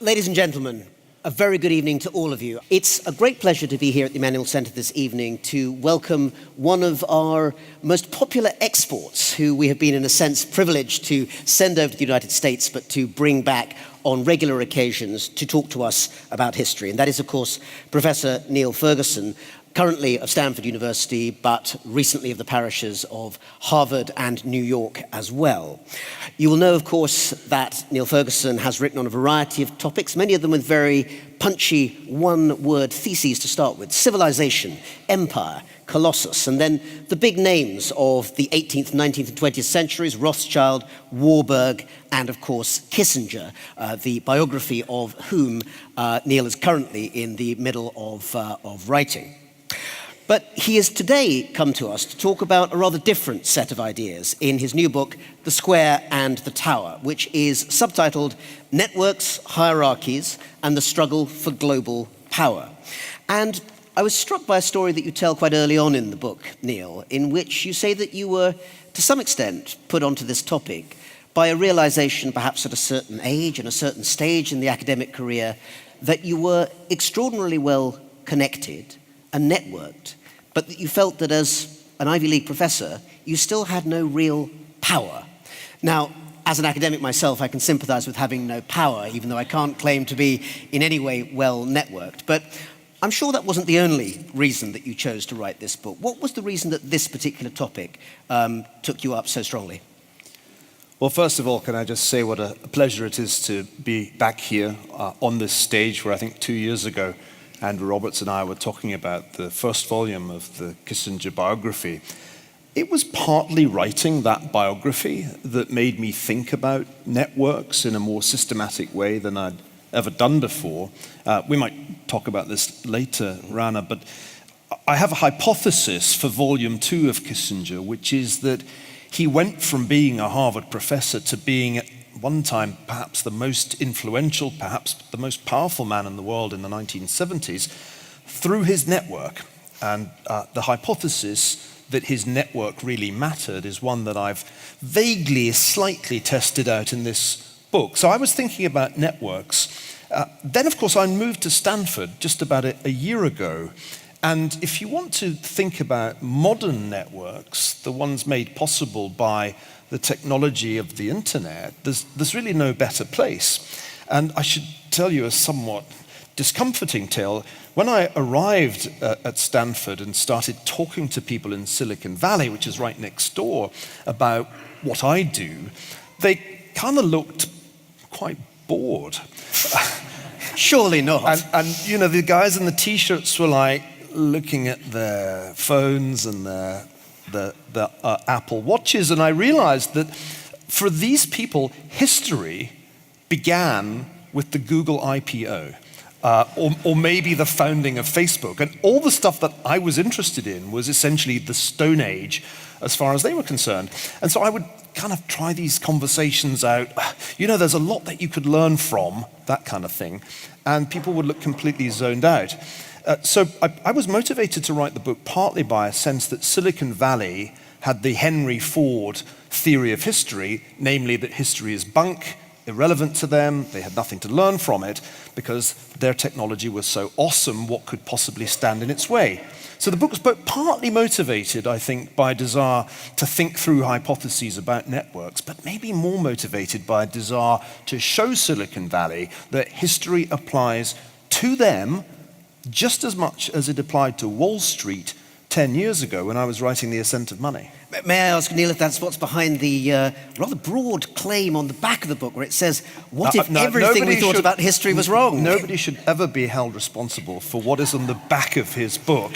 Ladies and gentlemen, a very good evening to all of you. It's a great pleasure to be here at the Emmanuel Centre this evening to welcome one of our most popular exports, who we have been, in a sense, privileged to send over to the United States, but to bring back on regular occasions to talk to us about history. And that is, of course, Professor Niall Ferguson, currently of Stanford University, but recently of the parishes of Harvard and New York as well. You will know, of course, that Niall Ferguson has written on a variety of topics, many of them with very punchy one-word theses to start with: civilization, empire, Colossus, and then the big names of the 18th, 19th and 20th centuries: Rothschild, Warburg, and of course Kissinger, the biography of whom Niall is currently in the middle of writing. But he has today come to us to talk about a rather different set of ideas in his new book, The Square and the Tower, which is subtitled Networks, Hierarchies, and the Struggle for Global Power. And I was struck by a story that you tell quite early on in the book, Niall, in which you say that you were, to some extent, put onto this topic by a realization, perhaps at a certain age and a certain stage in the academic career, that you were extraordinarily well connected and networked, but that you felt that as an Ivy League professor, you still had no real power. Now, as an academic myself, I can sympathize with having no power, even though I can't claim to be in any way well networked. But I'm sure that wasn't the only reason that you chose to write this book. What was the reason that this particular topic took you up so strongly? Well, first of all, can I just say what a pleasure it is to be back here on this stage where I think 2 years ago, Andrew Roberts and I were talking about the first volume of the Kissinger biography. It was partly writing that biography that made me think about networks in a more systematic way than I'd ever done before. We might talk about this later, Rana, but I have a hypothesis for volume 2 of Kissinger, which is that he went from being a Harvard professor to being, at one time, perhaps the most influential, perhaps the most powerful man in the world in the 1970s, through his network. And the hypothesis that his network really mattered is one that I've vaguely, slightly tested out in this book. So I was thinking about networks. Then, of course, I moved to Stanford just about a year ago. And if you want to think about modern networks, the ones made possible by the technology of the internet, there's really no better place. And I should tell you a somewhat discomforting tale. When I arrived at Stanford and started talking to people in Silicon Valley, which is right next door, about what I do, they kind of looked quite bored. Surely not. And you know, the guys in the t-shirts were like looking at their phones and the Apple Watches, and I realized that for these people, history began with the Google IPO, or maybe the founding of Facebook. And all the stuff that I was interested in was essentially the Stone Age as far as they were concerned. And so I would kind of try these conversations out. You know, there's a lot that you could learn from, that kind of thing. And people would look completely zoned out. So I was motivated to write the book partly by a sense that Silicon Valley had the Henry Ford theory of history, namely that history is bunk, irrelevant to them, they had nothing to learn from it, because their technology was so awesome, what could possibly stand in its way? So the book was partly motivated, I think, by a desire to think through hypotheses about networks, but maybe more motivated by a desire to show Silicon Valley that history applies to them just as much as it applied to Wall Street 10 years ago when I was writing The Ascent of Money. May I ask, Niall, if that's what's behind the rather broad claim on the back of the book where it says, what if everything we thought about history was wrong? Nobody should ever be held responsible for what is on the back of his book,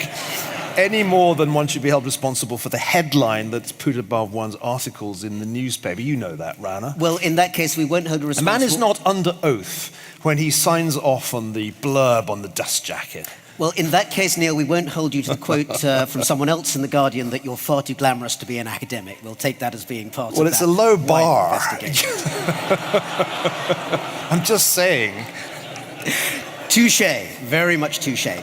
any more than one should be held responsible for the headline that's put above one's articles in the newspaper. You know that, Rana. Well, in that case, we won't hold you responsible. A man is not under oath when he signs off on the blurb on the dust jacket. Well, in that case, Niall, we won't hold you to the quote from someone else in The Guardian that you're far too glamorous to be an academic. We'll take that as being part of that. Well, it's a low bar. Investigation. I'm just saying. Touché, very much touché.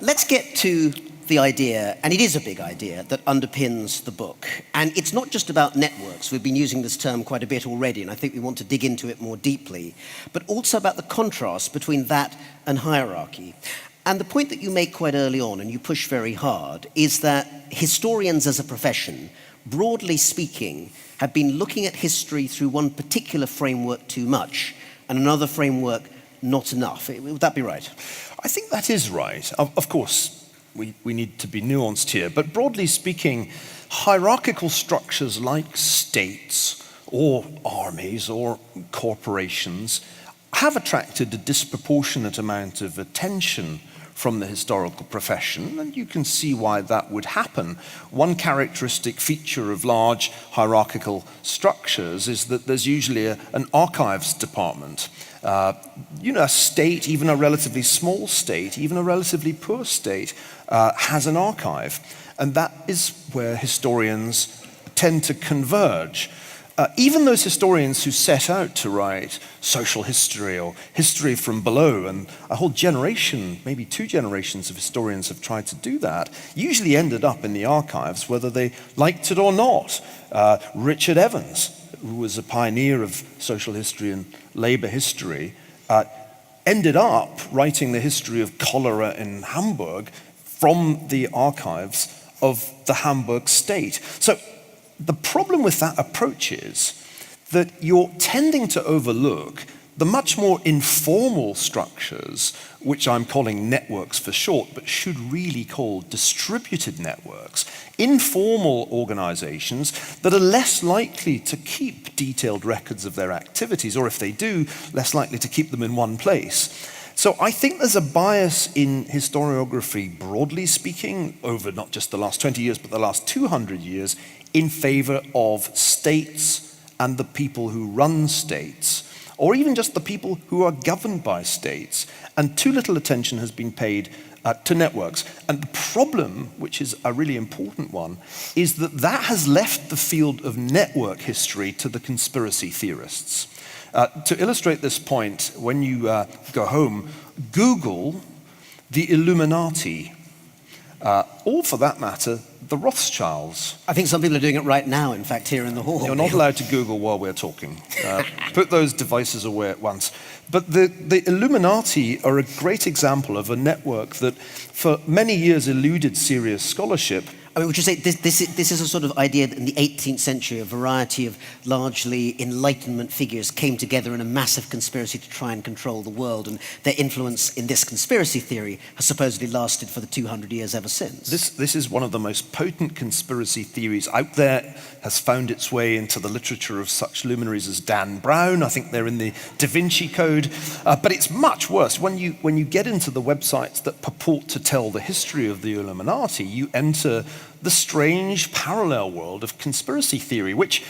Let's get to the idea, and it is a big idea, that underpins the book. And it's not just about networks. We've been using this term quite a bit already, and I think we want to dig into it more deeply, but also about the contrast between that and hierarchy. And the point that you make quite early on, and you push very hard, is that historians as a profession, broadly speaking, have been looking at history through one particular framework too much, and another framework not enough. Would that be right? I think that is right. Of course, we need to be nuanced here, but broadly speaking, hierarchical structures like states or armies or corporations have attracted a disproportionate amount of attention from the historical profession, and you can see why that would happen. One characteristic feature of large hierarchical structures is that there's usually an archives department. A state, even a relatively small state, even a relatively poor state, has an archive. And that is where historians tend to converge. Even those historians who set out to write social history or history from below, and a whole generation, maybe 2 generations of historians have tried to do that, usually ended up in the archives, whether they liked it or not. Richard Evans, who was a pioneer of social history and labor history, ended up writing the history of cholera in Hamburg from the archives of the Hamburg state. So the problem with that approach is that you're tending to overlook the much more informal structures, which I'm calling networks for short, but should really call distributed networks, informal organizations that are less likely to keep detailed records of their activities, or if they do, less likely to keep them in one place. So I think there's a bias in historiography, broadly speaking, over not just the last 20 years, but the last 200 years, in favor of states and the people who run states, or even just the people who are governed by states. And too little attention has been paid to networks. And the problem, which is a really important one, is that that has left the field of network history to the conspiracy theorists. To illustrate this point, when you go home, Google the Illuminati, or for that matter, the Rothschilds. I think some people are doing it right now, in fact, here in the hall. You're not allowed to Google while we're talking. Put those devices away at once. But the Illuminati are a great example of a network that for many years eluded serious scholarship. I mean, would you say this is a sort of idea that in the 18th century, a variety of largely Enlightenment figures came together in a massive conspiracy to try and control the world, and their influence in this conspiracy theory has supposedly lasted for the 200 years ever since? This is one of the most potent conspiracy theories out there, has found its way into the literature of such luminaries as Dan Brown. I think they're in the Da Vinci Code. But it's much worse. When you get into the websites that purport to tell the history of the Illuminati, you enter the strange parallel world of conspiracy theory, which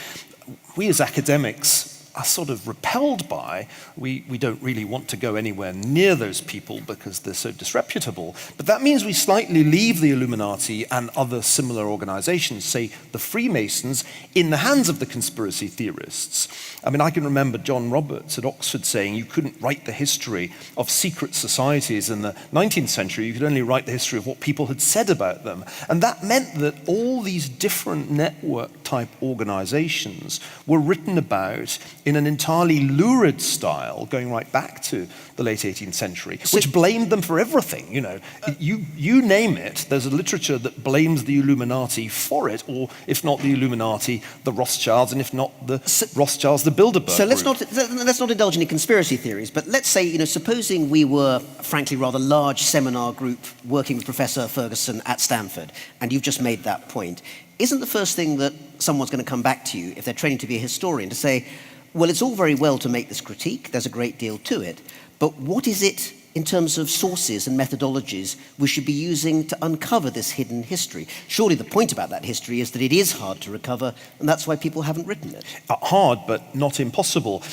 we as academics are sort of repelled by. We don't really want to go anywhere near those people because they're so disreputable. But that means we slightly leave the Illuminati and other similar organizations, say the Freemasons, in the hands of the conspiracy theorists. I mean, I can remember John Roberts at Oxford saying you couldn't write the history of secret societies in the 19th century, you could only write the history of what people had said about them. And that meant that all these different network-type organizations were written about in an entirely lurid style, going right back to the late 18th century, which blamed them for everything. You name it, there's a literature that blames the Illuminati for it, or if not the Illuminati, the Rothschilds, and if not the Rothschilds, the Bilderberg So let's group. not indulge in any conspiracy theories, but let's say, supposing we were, frankly, rather large seminar group working with Professor Ferguson at Stanford, and you've just made that point. Isn't the first thing that someone's going to come back to you, if they're training to be a historian, to say, well, it's all very well to make this critique, there's a great deal to it, but what is it in terms of sources and methodologies we should be using to uncover this hidden history? Surely the point about that history is that it is hard to recover, and that's why people haven't written it. Hard, but not impossible.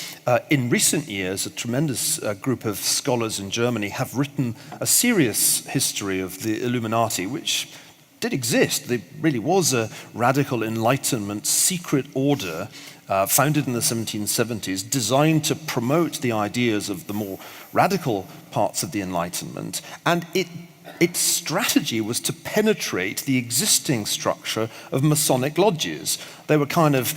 In recent years, a tremendous group of scholars in Germany have written a serious history of the Illuminati, which did exist. There really was a radical Enlightenment secret order founded in the 1770s, designed to promote the ideas of the more radical parts of the Enlightenment. And it its strategy was to penetrate the existing structure of Masonic lodges. They were kind of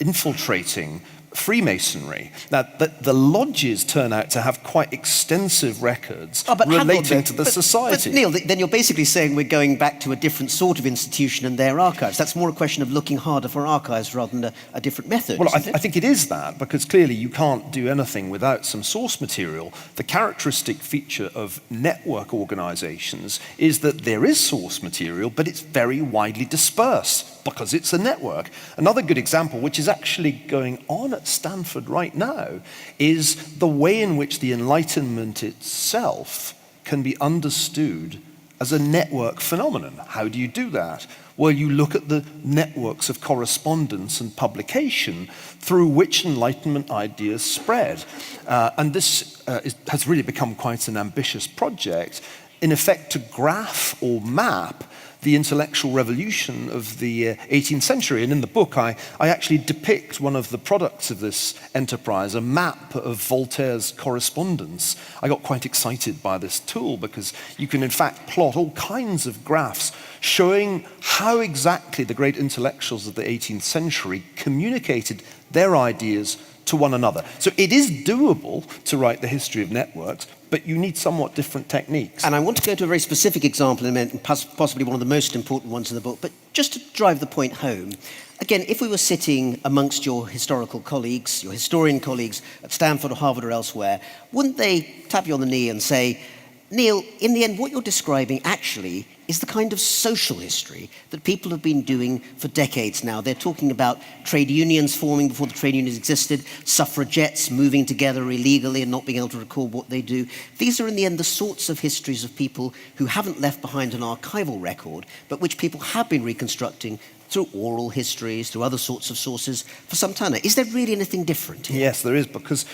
infiltrating Freemasonry. Now, the lodges turn out to have quite extensive records relating to the society. But Neil, then you're basically saying we're going back to a different sort of institution and their archives. That's more a question of looking harder for archives rather than a different method. Well, I think it is that, because clearly you can't do anything without some source material. The characteristic feature of network organizations is that there is source material, but it's very widely dispersed because it's a network. Another good example, which is actually going on at Stanford right now, is the way in which the Enlightenment itself can be understood as a network phenomenon. How do you do that? Well, you look at the networks of correspondence and publication through which Enlightenment ideas spread. And this has really become quite an ambitious project, in effect to graph or map the intellectual revolution of the 18th century. And in the book, I actually depict one of the products of this enterprise, a map of Voltaire's correspondence. I got quite excited by this tool because you can in fact plot all kinds of graphs showing how exactly the great intellectuals of the 18th century communicated their ideas to one another. So it is doable to write the history of networks, but you need somewhat different techniques. And I want to go to a very specific example in a minute, and possibly one of the most important ones in the book, but just to drive the point home, again, if we were sitting amongst your historical colleagues, your historian colleagues at Stanford or Harvard or elsewhere, wouldn't they tap you on the knee and say, Neil, in the end, what you're describing actually is the kind of social history that people have been doing for decades now. They're talking about trade unions forming before the trade unions existed, suffragettes moving together illegally and not being able to record what they do. These are in the end the sorts of histories of people who haven't left behind an archival record, but which people have been reconstructing through oral histories, through other sorts of sources for some time now. Is there really anything different here? Yes, there is, because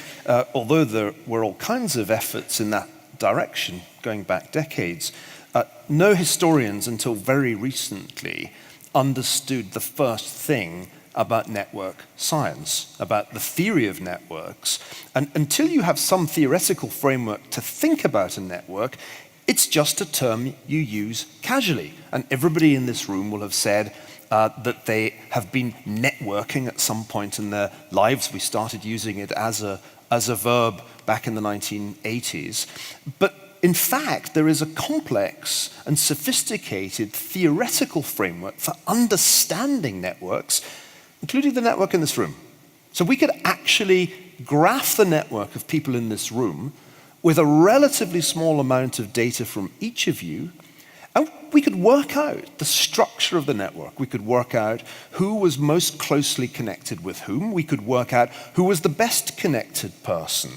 although there were all kinds of efforts in that direction going back decades, no historians until very recently understood the first thing about network science, about the theory of networks. And until you have some theoretical framework to think about a network, it's just a term you use casually. And everybody in this room will have said that they have been networking at some point in their lives. We started using it as a verb back in the 1980s. But in fact, there is a complex and sophisticated theoretical framework for understanding networks, including the network in this room. So we could actually graph the network of people in this room with a relatively small amount of data from each of you, and we could work out the structure of the network. We could work out who was most closely connected with whom. We could work out who was the best connected person.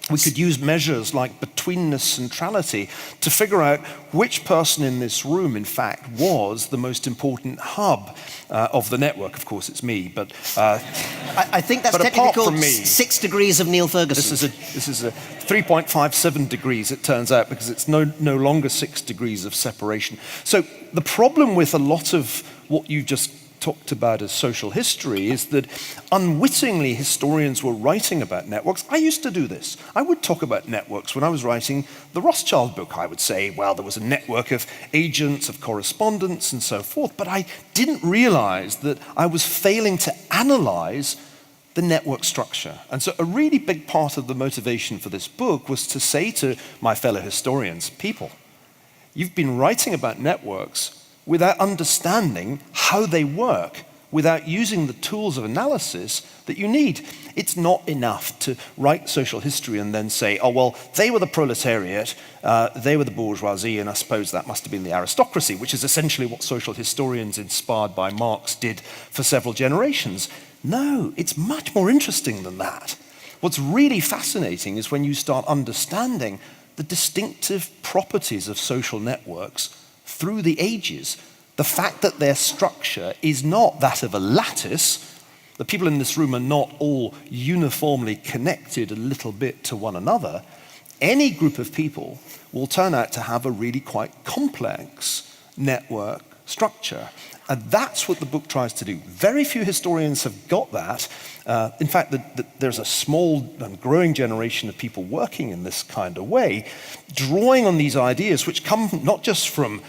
We could use measures like betweenness centrality to figure out which person in this room, in fact, was the most important hub of the network. Of course, it's me, but I think that's technically called 6 degrees of Niall Ferguson. This is a 3.57 degrees, it turns out, because it's no longer 6 degrees of separation. So the problem with a lot of what you just talked about as social history is that unwittingly historians were writing about networks. I used to do this. I would talk about networks when I was writing the Rothschild book. I would say, well, there was a network of agents, of correspondence, and so forth, but I didn't realize that I was failing to analyze the network structure. And so a really big part of the motivation for this book was to say to my fellow historians, people, you've been writing about networks without understanding how they work, without using the tools of analysis that you need. It's not enough to write social history and then say, oh, well, they were the proletariat, they were the bourgeoisie, and I suppose that must have been the aristocracy, which is essentially what social historians inspired by Marx did for several generations. No, it's much more interesting than that. What's really fascinating is when you start understanding the distinctive properties of social networks through the ages, the fact that their structure is not that of a lattice, the people in this room are not all uniformly connected a little bit to one another, any group of people will turn out to have a really quite complex network structure. And that's what the book tries to do. Very few historians have got that. In fact, there's a small and growing generation of people working in this kind of way, drawing on these ideas which come not just from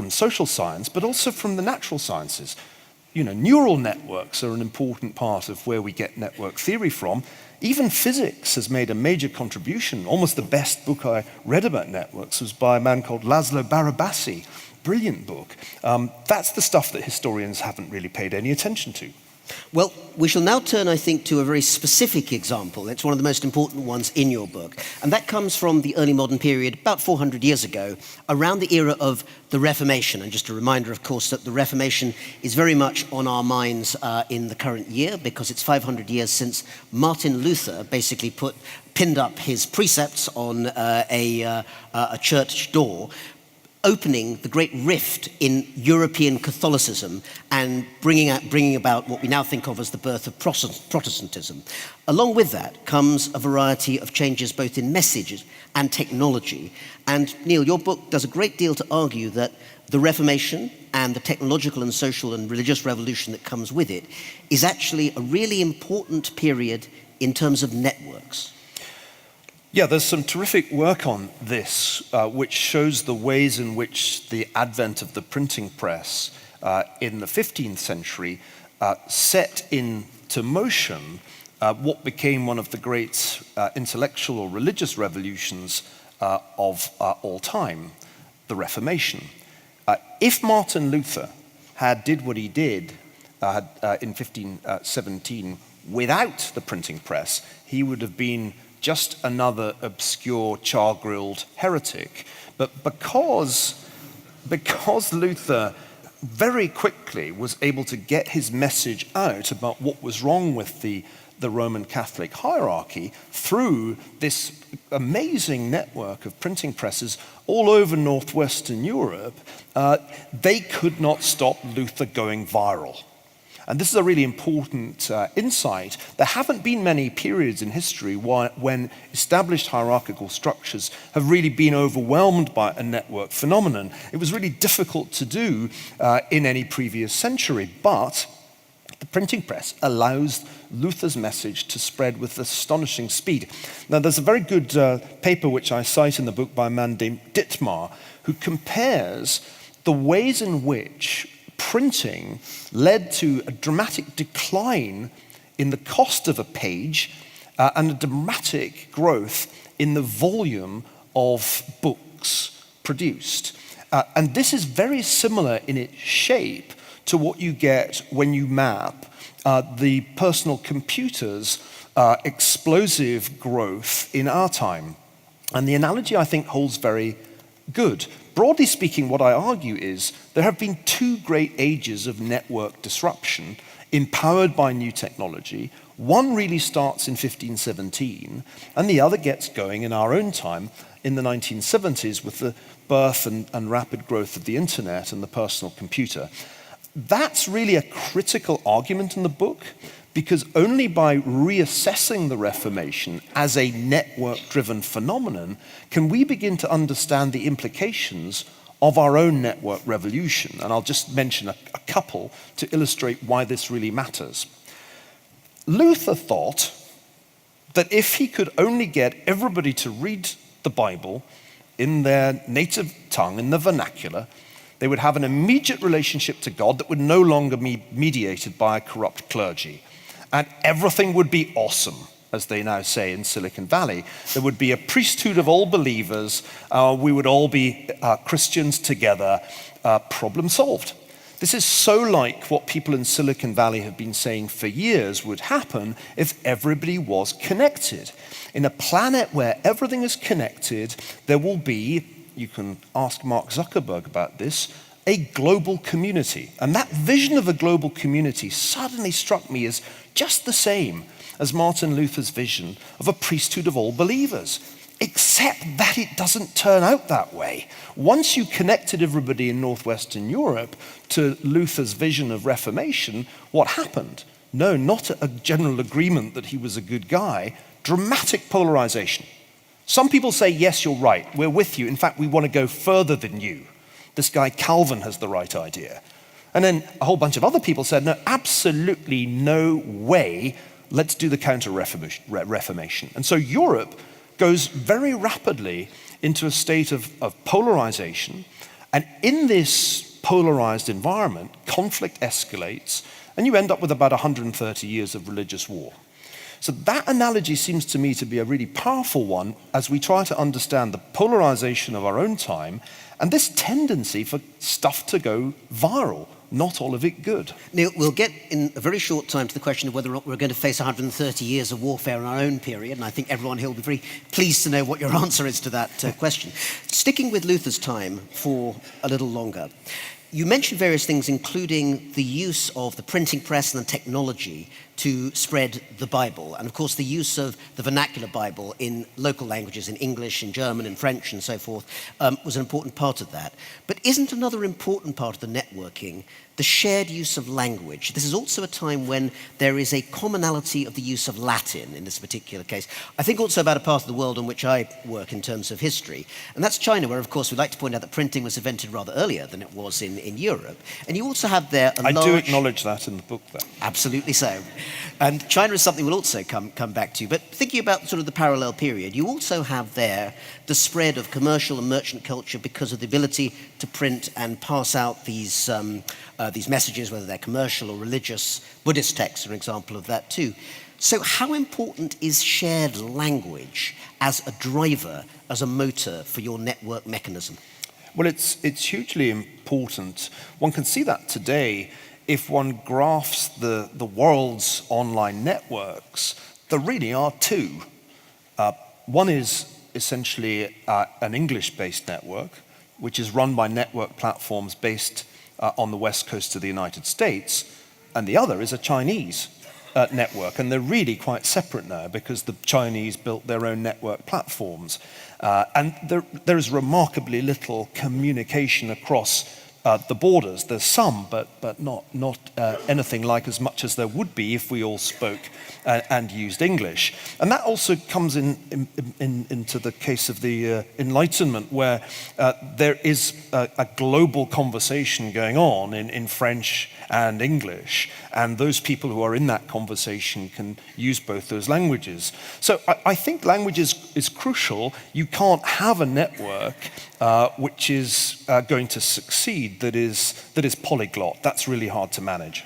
social science, but also from the natural sciences. You know, neural networks are an important part of where we get network theory from. Even physics has made a major contribution. Almost the best book I read about networks was by a man called Laszlo Barabasi. Brilliant book. That's the stuff that historians haven't really paid any attention to. Well, we shall now turn, I think, to a very specific example. It's one of the most important ones in your book. And that comes from the early modern period, about 400 years ago, around the era of the Reformation. And just a reminder, of course, that the Reformation is very much on our minds in the current year, because it's 500 years since Martin Luther basically pinned up his precepts on a church door, opening the great rift in European Catholicism and bringing about what we now think of as the birth of Protestantism. Along with that comes a variety of changes both in messages and technology. And Niall, your book does a great deal to argue that the Reformation and the technological and social and religious revolution that comes with it is actually a really important period in terms of networks. Yeah, there's some terrific work on this, which shows the ways in which the advent of the printing press in the 15th century set into motion what became one of the great intellectual or religious revolutions of all time, the Reformation. If Martin Luther had did what he did in 1517 without the printing press, he would have been just another obscure, char-grilled heretic. But because Luther very quickly was able to get his message out about what was wrong with the Roman Catholic hierarchy through this amazing network of printing presses all over northwestern Europe, they could not stop Luther going viral. And this is a really important insight. There haven't been many periods in history when established hierarchical structures have really been overwhelmed by a network phenomenon. It was really difficult to do in any previous century, but the printing press allows Luther's message to spread with astonishing speed. Now, there's a very good paper which I cite in the book by a man named Dittmar, who compares the ways in which printing led to a dramatic decline in the cost of a page and a dramatic growth in the volume of books produced. And this is very similar in its shape to what you get when you map the personal computer's explosive growth in our time. And the analogy, I think, holds very good. Broadly speaking, what I argue is there have been two great ages of network disruption empowered by new technology. One really starts in 1517, and the other gets going in our own time in the 1970s with the birth and rapid growth of the internet and the personal computer. That's really a critical argument in the book, because only by reassessing the Reformation as a network-driven phenomenon can we begin to understand the implications of our own network revolution. And I'll just mention a couple to illustrate why this really matters. Luther thought that if he could only get everybody to read the Bible in their native tongue, in the vernacular, they would have an immediate relationship to God that would no longer be mediated by a corrupt clergy. And everything would be awesome, as they now say in Silicon Valley. There would be a priesthood of all believers. We would all be Christians together. Problem solved. This is so like what people in Silicon Valley have been saying for years would happen if everybody was connected. In a planet where everything is connected, there will be, you can ask Mark Zuckerberg about this, a global community. And that vision of a global community suddenly struck me as just the same as Martin Luther's vision of a priesthood of all believers, except that it doesn't turn out that way. Once you connected everybody in northwestern Europe to Luther's vision of Reformation, what happened? No, not a general agreement that he was a good guy, dramatic polarization. Some people say, yes, you're right, we're with you. In fact, we want to go further than you. this guy Calvin has the right idea. And then a whole bunch of other people said, no, absolutely no way, let's do the Counter-Reformation. And so Europe goes very rapidly into a state of polarization. And in this polarized environment, conflict escalates, and you end up with about 130 years of religious war. So that analogy seems to me to be a really powerful one as we try to understand the polarization of our own time and this tendency for stuff to go viral, not all of it good. Neil, we'll get in a very short time to the question of whether or not we're going to face 130 years of warfare in our own period, and I think everyone here will be very pleased to know what your answer is to that question. Sticking with Luther's time for a little longer, you mentioned various things, including the use of the printing press and the technology to spread the Bible. And of course, the use of the vernacular Bible in local languages, in English, in German, in French, and so forth, was an important part of that. But isn't another important part of the networking the shared use of language? This is also a time when there is a commonality of the use of Latin in this particular case. I think also about a part of the world in which I work in terms of history, and that's China, where, of course, we like to point out that printing was invented rather earlier than it was in Europe. And you also have there a large... I do acknowledge that in the book, though. Absolutely so. And China is something we'll also come back to. But thinking about sort of the parallel period, you also have there the spread of commercial and merchant culture because of the ability to print and pass out these messages, whether they're commercial or religious. Buddhist texts are an example of that too. So how important is shared language as a driver, as a motor for your network mechanism? Well, it's hugely important. One can see that today if one graphs the world's online networks. There really are two. One is essentially an English-based network, which is run by network platforms based on the west coast of the United States, and the other is a Chinese network, and they're really quite separate now because the Chinese built their own network platforms. And there is remarkably little communication across the borders. There's some, but not anything like as much as there would be if we all spoke and used English. And that also comes into the case of the Enlightenment, where there is a global conversation going on in French and English, and those people who are in that conversation can use both those languages. So I think language is crucial. You can't have a network which is going to succeed that is polyglot. That's really hard to manage.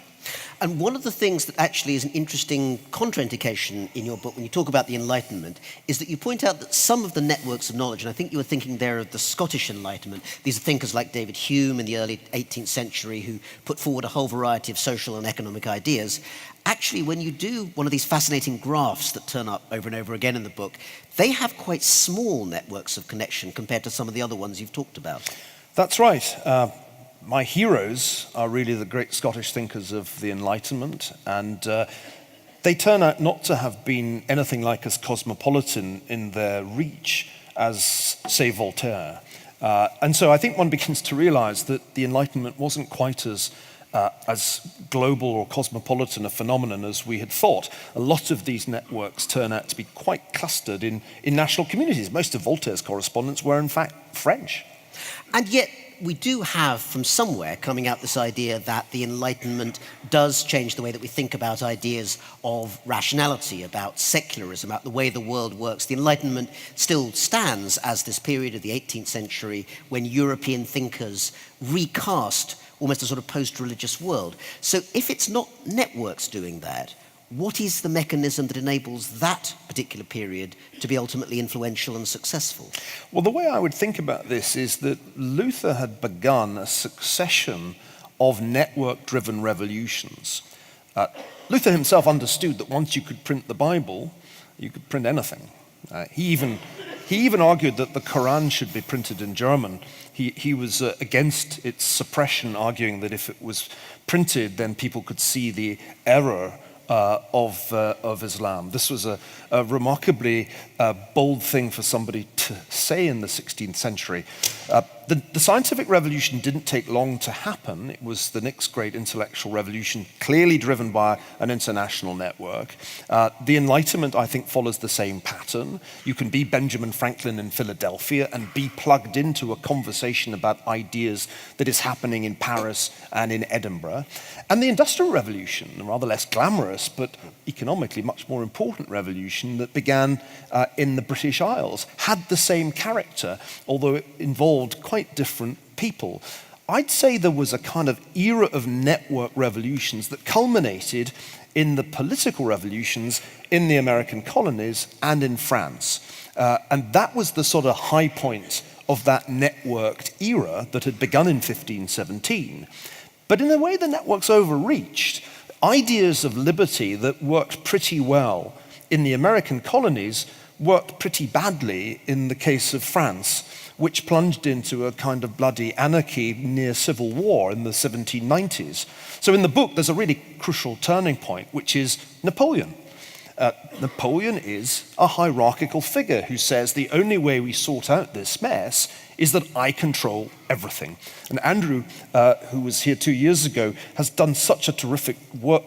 And one of the things that actually is an interesting contraindication in your book when you talk about the Enlightenment is that you point out that some of the networks of knowledge, and I think you were thinking there of the Scottish Enlightenment, these are thinkers like David Hume in the early 18th century who put forward a whole variety of social and economic ideas. Actually, when you do one of these fascinating graphs that turn up over and over again in the book, they have quite small networks of connection compared to some of the other ones you've talked about. That's right. My heroes are really the great Scottish thinkers of the Enlightenment, and they turn out not to have been anything like as cosmopolitan in their reach as, say, Voltaire. And so I think one begins to realize that the Enlightenment wasn't quite as global or cosmopolitan a phenomenon as we had thought. A lot of these networks turn out to be quite clustered in national communities. Most of Voltaire's correspondents were, in fact, French. And yet, we do have from somewhere coming out this idea that the Enlightenment does change the way that we think about ideas of rationality, about secularism, about the way the world works. The Enlightenment still stands as this period of the 18th century when European thinkers recast almost a sort of post-religious world. So if it's not networks doing that, what is the mechanism that enables that particular period to be ultimately influential and successful? Well, the way I would think about this is that Luther had begun a succession of network-driven revolutions. Luther himself understood that once you could print the Bible, you could print anything. He even argued that the Quran should be printed in German. He was against its suppression, arguing that if it was printed, then people could see the error of Islam. This was a remarkably bold thing for somebody to say in the 16th century. The scientific revolution didn't take long to happen. It was the next great intellectual revolution, clearly driven by an international network. The Enlightenment, I think, follows the same pattern. You can be Benjamin Franklin in Philadelphia and be plugged into a conversation about ideas that is happening in Paris and in Edinburgh. And the Industrial Revolution, a rather less glamorous but economically much more important revolution that began in the British Isles, had the same character, although it involved quite different people. I'd say there was a kind of era of network revolutions that culminated in the political revolutions in the American colonies and in France. And that was the sort of high point of that networked era that had begun in 1517. But in a way, the networks overreached. Ideas of liberty that worked pretty well in the American colonies worked pretty badly in the case of France, which plunged into a kind of bloody anarchy near civil war in the 1790s. So in the book, there's a really crucial turning point, which is Napoleon. Napoleon is a hierarchical figure who says the only way we sort out this mess is that I control everything. And Andrew, who was here 2 years ago, has done such a terrific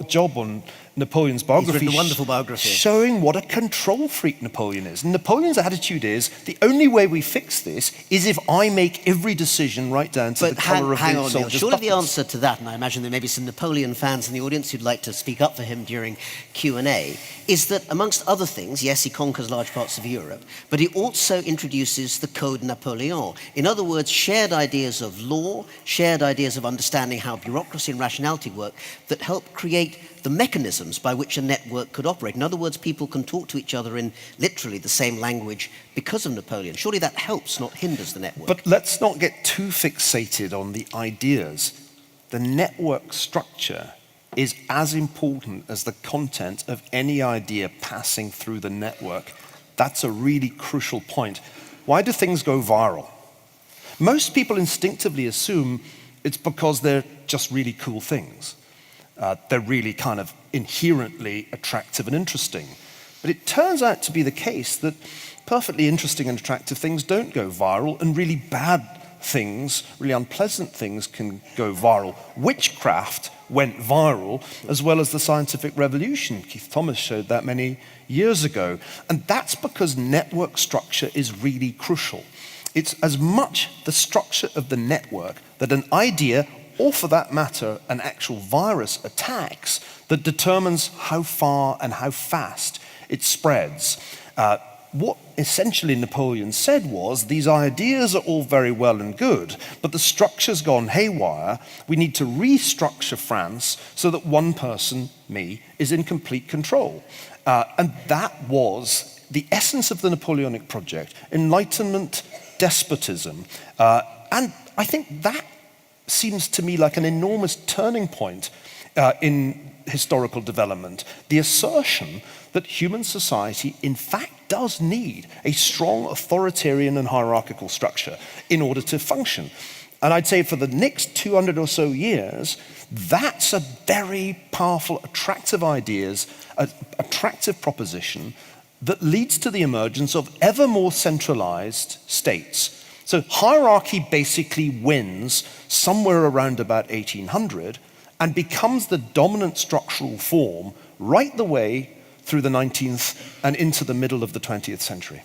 job on Napoleon's biography. He's written a wonderful biography. Showing what a control freak Napoleon is. And Napoleon's attitude is, the only way we fix this is if I make every decision right down to the colour of the soldier's buttons. Surely the answer to that, and I imagine there may be some Napoleon fans in the audience who'd like to speak up for him during Q&A, is that amongst other things, yes, he conquers large parts of Europe, but he also introduces the Code Napoleon. In other words, shared ideas of law, shared ideas of understanding how bureaucracy and rationality work that help create the mechanisms by which a network could operate. In other words, people can talk to each other in literally the same language because of Napoleon. Surely that helps, not hinders the network. But let's not get too fixated on the ideas. The network structure is as important as the content of any idea passing through the network. That's a really crucial point. Why do things go viral? Most people instinctively assume it's because they're just really cool things. They're really kind of inherently attractive and interesting. But it turns out to be the case that perfectly interesting and attractive things don't go viral, and really bad things, really unpleasant things can go viral. Witchcraft went viral, as well as the scientific revolution. Keith Thomas showed that many years ago. And that's because network structure is really crucial. It's as much the structure of the network that an idea, or for that matter, an actual virus attacks, that determines how far and how fast it spreads. What essentially Napoleon said was, these ideas are all very well and good, but the structure's gone haywire. We need to restructure France so that one person, me, is in complete control. And that was the essence of the Napoleonic project: Enlightenment, despotism. And I think that seems to me like an enormous turning point in historical development. The assertion that human society, in fact, does need a strong authoritarian and hierarchical structure in order to function. And I'd say for the next 200 or so years, that's a very powerful, attractive proposition that leads to the emergence of ever more centralized states. So hierarchy basically wins somewhere around about 1800 and becomes the dominant structural form right the way through the 19th and into the middle of the 20th century.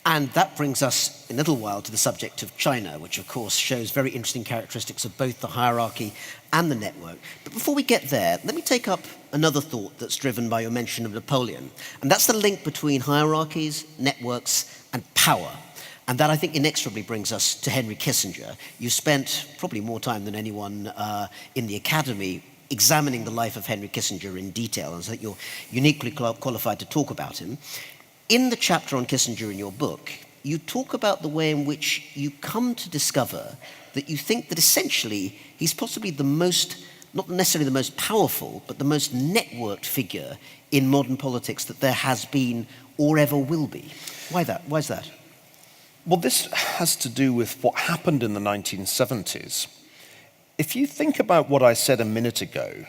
And that brings us in a little while to the subject of China, which of course shows very interesting characteristics of both the hierarchy and the network. But before we get there, let me take up another thought that's driven by your mention of Napoleon. And that's the link between hierarchies, networks, and power. And that, I think, inexorably brings us to Henry Kissinger. You spent probably more time than anyone in the academy examining the life of Henry Kissinger in detail, and so that you're uniquely qualified to talk about him. In the chapter on Kissinger in your book, you talk about the way in which you come to discover that you think that essentially he's possibly the most, not necessarily the most powerful, but the most networked figure in modern politics that there has been or ever will be. Why that? Why is that? Well, this has to do with what happened in the 1970s. If you think about what I said a minute ago,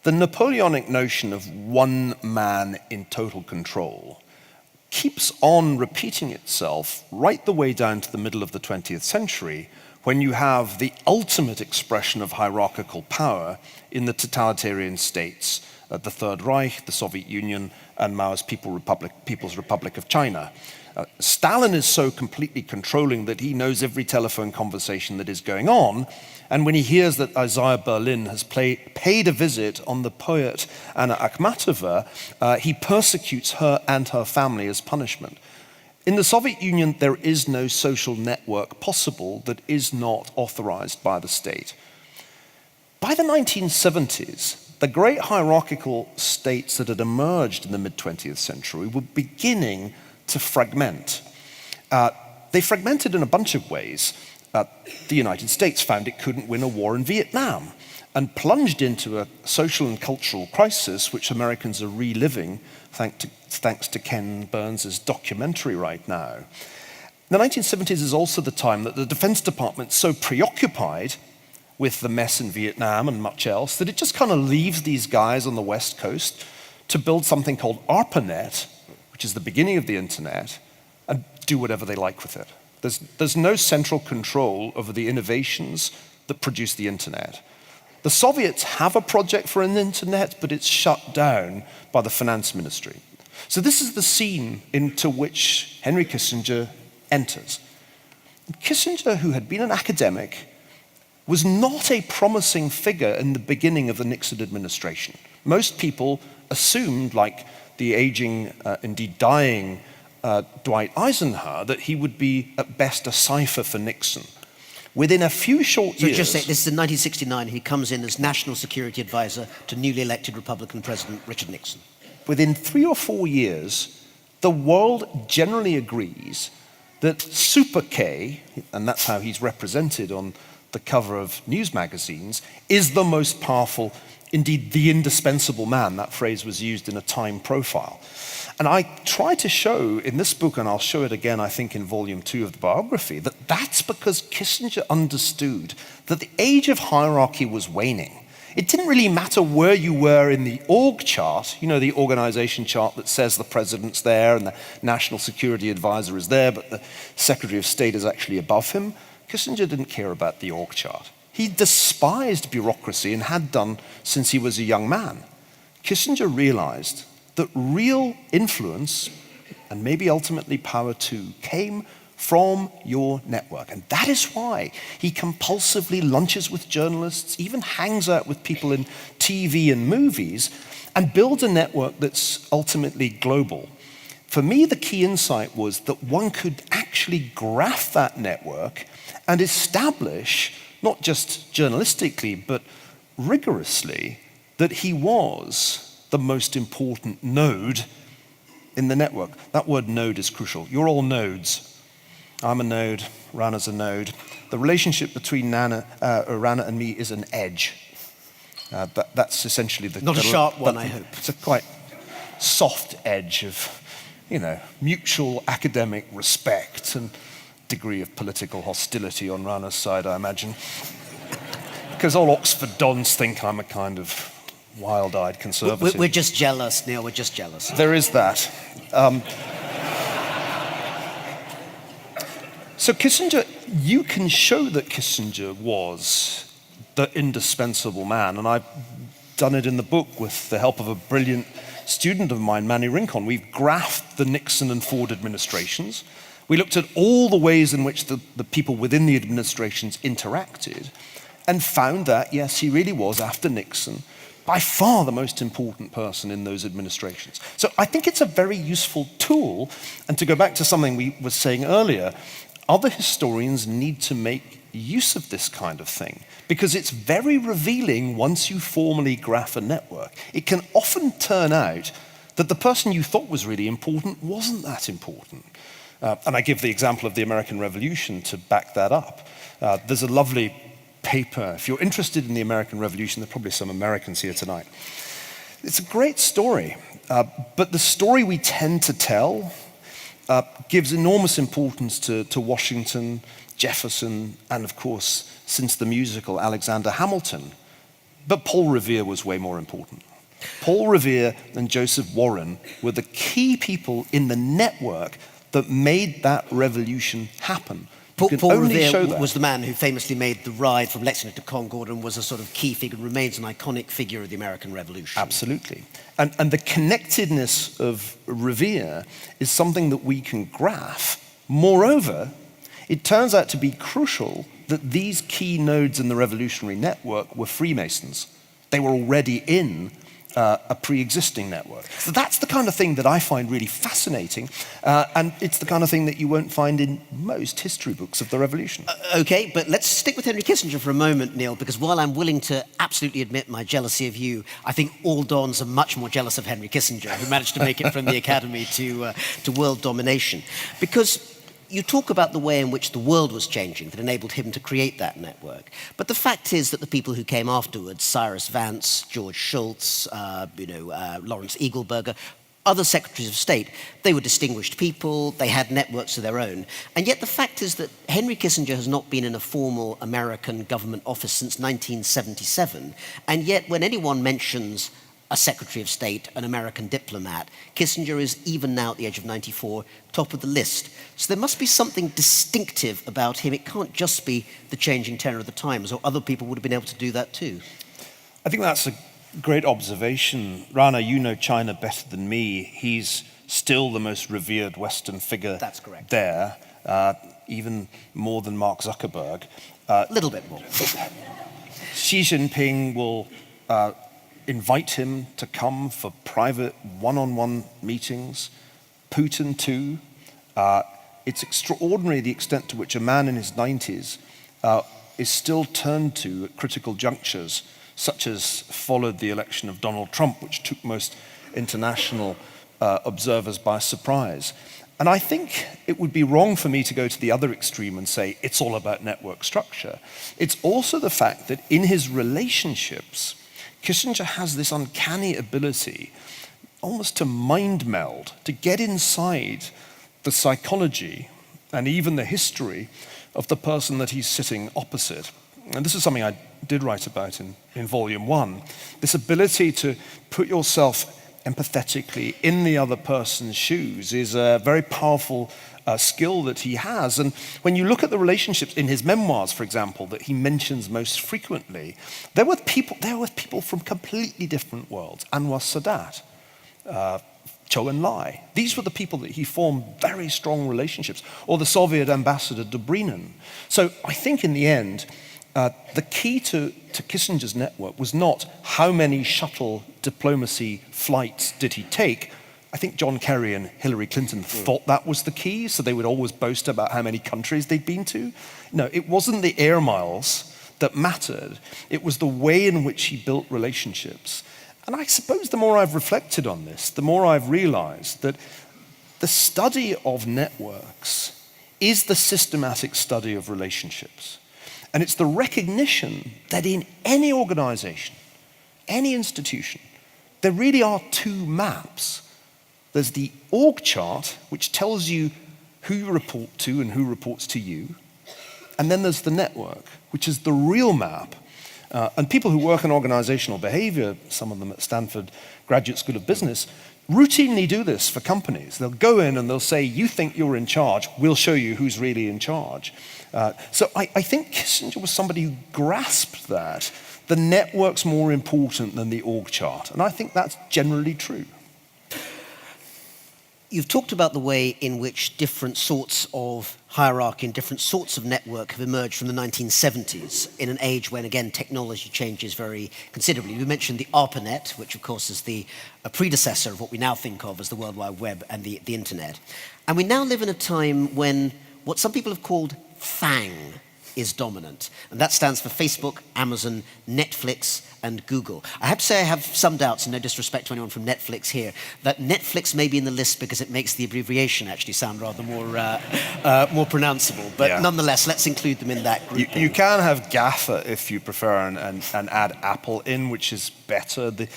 the Napoleonic notion of one man in total control keeps on repeating itself right the way down to the middle of the 20th century, when you have the ultimate expression of hierarchical power in the totalitarian states, the Third Reich, the Soviet Union, and Mao's People's Republic of China. Stalin is so completely controlling that he knows every telephone conversation that is going on, and when he hears that Isaiah Berlin has paid a visit on the poet Anna Akhmatova, he persecutes her and her family as punishment. In the Soviet Union, there is no social network possible that is not authorized by the state. By the 1970s, the great hierarchical states that had emerged in the mid-20th century were beginning to fragment. They fragmented in a bunch of ways. The United States found it couldn't win a war in Vietnam and plunged into a social and cultural crisis which Americans are reliving thanks to Ken Burns' documentary right now. The 1970s is also the time that the Defense Department's so preoccupied with the mess in Vietnam and much else that it just kind of leaves these guys on the West Coast to build something called ARPANET, which is the beginning of the internet, and do whatever they like with it. There's no central control over the innovations that produce the internet. The Soviets have a project for an internet, but it's shut down by the finance ministry. So this is the scene into which Henry Kissinger enters. Kissinger, who had been an academic, was not a promising figure in the beginning of the Nixon administration. Most people assumed, like the aging, indeed dying, Dwight Eisenhower, that he would be at best a cipher for Nixon. Within a few short years... So just say, this is in 1969, he comes in as National Security Advisor to newly elected Republican President Richard Nixon. Within 3 or 4 years, the world generally agrees that Super K, and that's how he's represented on the cover of news magazines, is the most powerful, indeed the indispensable man. That phrase was used in a Time profile. And I try to show in this book, and I'll show it again, I think, in volume 2 of the biography, that that's because Kissinger understood that the age of hierarchy was waning. It didn't really matter where you were in the org chart, you know, the organization chart that says the president's there and the national security advisor is there, but the Secretary of State is actually above him. Kissinger didn't care about the org chart. He despised bureaucracy and had done since he was a young man. Kissinger realized that real influence, and maybe ultimately power too, came from your network. And that is why he compulsively lunches with journalists, even hangs out with people in TV and movies, and builds a network that's ultimately global. For me, the key insight was that one could actually graph that network and establish, not just journalistically, but rigorously, that he was the most important node in the network. That word node is crucial. You're all nodes. I'm a node, Rana's a node. The relationship between Rana and me is an edge. That's essentially the... Not a sharp one, I hope. It's a quite soft edge of, you know, mutual academic respect and degree of political hostility on Rana's side, I imagine. Because all Oxford dons think I'm a kind of wild-eyed conservative. We're just jealous, Neil, we're just jealous. There is that. So Kissinger, you can show that Kissinger was the indispensable man, and I've done it in the book with the help of a brilliant student of mine, Manny Rincon. We've graphed the Nixon and Ford administrations. We looked at all the ways in which the people within the administrations interacted and found that, yes, he really was, after Nixon, by far the most important person in those administrations. So I think it's a very useful tool. And to go back to something we were saying earlier, other historians need to make use of this kind of thing because it's very revealing once you formally graph a network. It can often turn out that the person you thought was really important wasn't that important. And I give the example of the American Revolution to back that up. There's a lovely paper. If you're interested in the American Revolution, there are probably some Americans here tonight. It's a great story, but the story we tend to tell gives enormous importance to Washington, Jefferson, and of course, since the musical, Alexander Hamilton. But Paul Revere was way more important. Paul Revere and Joseph Warren were the key people in the network that made that revolution happen. Paul Revere was the man who famously made the ride from Lexington to Concord and was a sort of key figure, remains an iconic figure of the American Revolution. Absolutely. And the connectedness of Revere is something that we can graph. Moreover, it turns out to be crucial that these key nodes in the revolutionary network were Freemasons. They were already in a pre-existing network. So that's the kind of thing that I find really fascinating, and it's the kind of thing that you won't find in most history books of the revolution. Okay, but let's stick with Henry Kissinger for a moment, Neil, because while I'm willing to absolutely admit my jealousy of you, I think all Dons are much more jealous of Henry Kissinger, who managed to make it from the academy to world domination. Because you talk about the way in which the world was changing that enabled him to create that network. But the fact is that the people who came afterwards, Cyrus Vance, George Shultz, Lawrence Eagleburger, other secretaries of state, they were distinguished people, they had networks of their own. And yet the fact is that Henry Kissinger has not been in a formal American government office since 1977. And yet when anyone mentions a Secretary of State, an American diplomat, Kissinger is, even now at the age of 94, top of the list. So there must be something distinctive about him. It can't just be the changing tenor of the times, or other people would have been able to do that too. I think that's a great observation. Rana, you know China better than me. He's still the most revered Western figure. That's correct. There, even more than Mark Zuckerberg. A little bit more. Xi Jinping will invite him to come for private one-on-one meetings. Putin too. It's extraordinary the extent to which a man in his 90s is still turned to at critical junctures, such as followed the election of Donald Trump, which took most international observers by surprise. And I think it would be wrong for me to go to the other extreme and say it's all about network structure. It's also the fact that in his relationships, Kissinger has this uncanny ability almost to mind meld, to get inside the psychology and even the history of the person that he's sitting opposite. And this is something I did write about in Volume 1. This ability to put yourself empathetically in the other person's shoes is a very powerful skill that he has. And when you look at the relationships in his memoirs, for example, that he mentions most frequently, there were people from completely different worlds. Anwar Sadat, Zhou Enlai. These were the people that he formed very strong relationships, or the Soviet ambassador Dobrynin. So I think in the end, the key to Kissinger's network was not how many shuttle diplomacy flights did he take. I think John Kerry and Hillary Clinton thought that was the key, so they would always boast about how many countries they'd been to. No, it wasn't the air miles that mattered. It was the way in which he built relationships. And I suppose the more I've reflected on this, the more I've realized that the study of networks is the systematic study of relationships. And it's the recognition that in any organization, any institution, there really are two maps. There's the org chart, which tells you who you report to and who reports to you. And then there's the network, which is the real map. And people who work in organizational behavior, some of them at Stanford Graduate School of Business, routinely do this for companies. They'll go in and they'll say, you think you're in charge, we'll show you who's really in charge. So I think Kissinger was somebody who grasped that. The network's more important than the org chart. And I think that's generally true. You've talked about the way in which different sorts of hierarchy and different sorts of network have emerged from the 1970s in an age when, again, technology changes very considerably. You mentioned the ARPANET, which, of course, is the predecessor of what we now think of as the World Wide Web and the Internet. And we now live in a time when what some people have called FANG is dominant. And that stands for Facebook, Amazon, Netflix, and Google. I have to say I have some doubts, and no disrespect to anyone from Netflix here, that Netflix may be in the list because it makes the abbreviation actually sound rather more pronounceable. But nonetheless, let's include them in that group. You can have GAFA if you prefer and add Apple in, which is better. The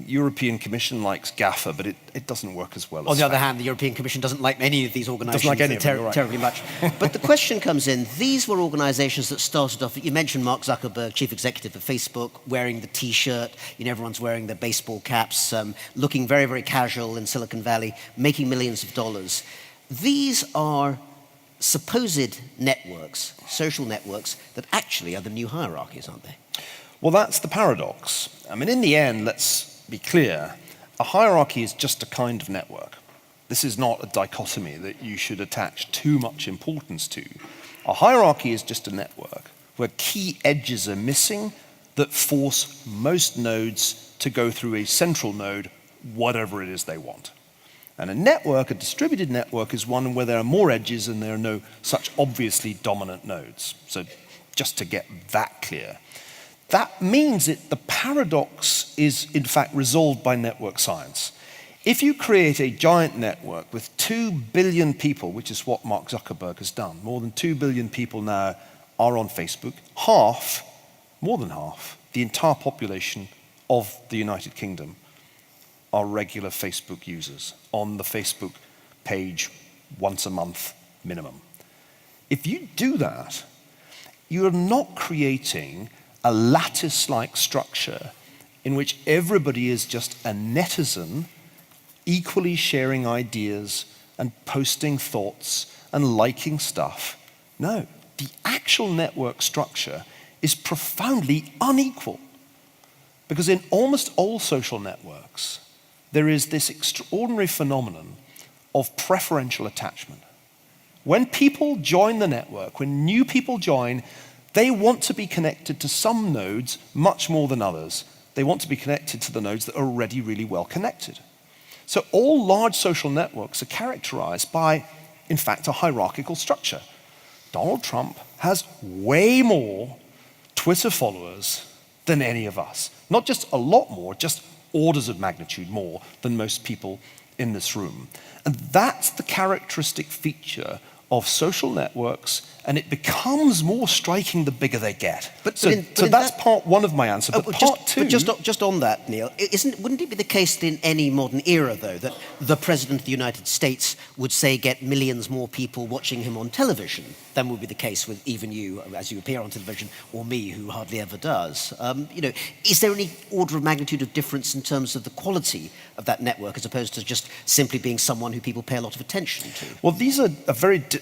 European Commission likes GAFA, but it doesn't work as well. On the other hand, the European Commission doesn't like any of these organizations terribly much. But the question comes in, these were organizations conversations that started off, you mentioned Mark Zuckerberg, chief executive of Facebook, wearing the T-shirt, everyone's wearing their baseball caps, looking very, very casual in Silicon Valley, making millions of dollars. These are supposed networks, social networks, that actually are the new hierarchies, aren't they? Well, that's the paradox. I mean, in the end, let's be clear, a hierarchy is just a kind of network. This is not a dichotomy that you should attach too much importance to. A hierarchy is just a network where key edges are missing that force most nodes to go through a central node, whatever it is they want. And a network, a distributed network, is one where there are more edges and there are no such obviously dominant nodes. So just to get that clear. That means that the paradox is in fact resolved by network science. If you create a giant network with 2 billion people, which is what Mark Zuckerberg has done, more than 2 billion people now are on Facebook, more than half, the entire population of the United Kingdom are regular Facebook users on the Facebook page once a month minimum. If you do that, you are not creating a lattice-like structure in which everybody is just a netizen equally sharing ideas and posting thoughts and liking stuff. No, the actual network structure is profoundly unequal. Because in almost all social networks, there is this extraordinary phenomenon of preferential attachment. When people join the network, when new people join, they want to be connected to some nodes much more than others. They want to be connected to the nodes that are already really well connected. So all large social networks are characterized by, in fact, a hierarchical structure. Donald Trump has way more Twitter followers than any of us. Not just a lot more, just orders of magnitude more than most people in this room. And that's the characteristic feature of social networks, and it becomes more striking the bigger they get. So that's part one of my answer. But part two... But just on that, Neil, wouldn't it be the case that in any modern era, though, that the President of the United States would, say, get millions more people watching him on television than would be the case with even you, as you appear on television, or me, who hardly ever does? Is there any order of magnitude of difference in terms of the quality of that network as opposed to just simply being someone who people pay a lot of attention to? Well,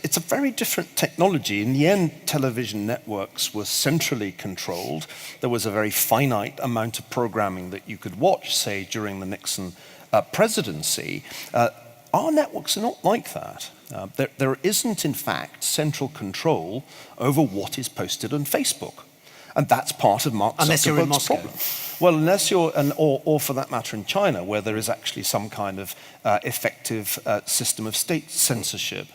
it's a very different technology. In the end, television networks were centrally controlled. There was a very finite amount of programming that you could watch, say, during the Nixon presidency. Our networks are not like that. There isn't, in fact, central control over what is posted on Facebook. And that's part of Mark Zuckerberg's problem. Well, unless you're, or for that matter in China, where there is actually some kind of effective system of state censorship.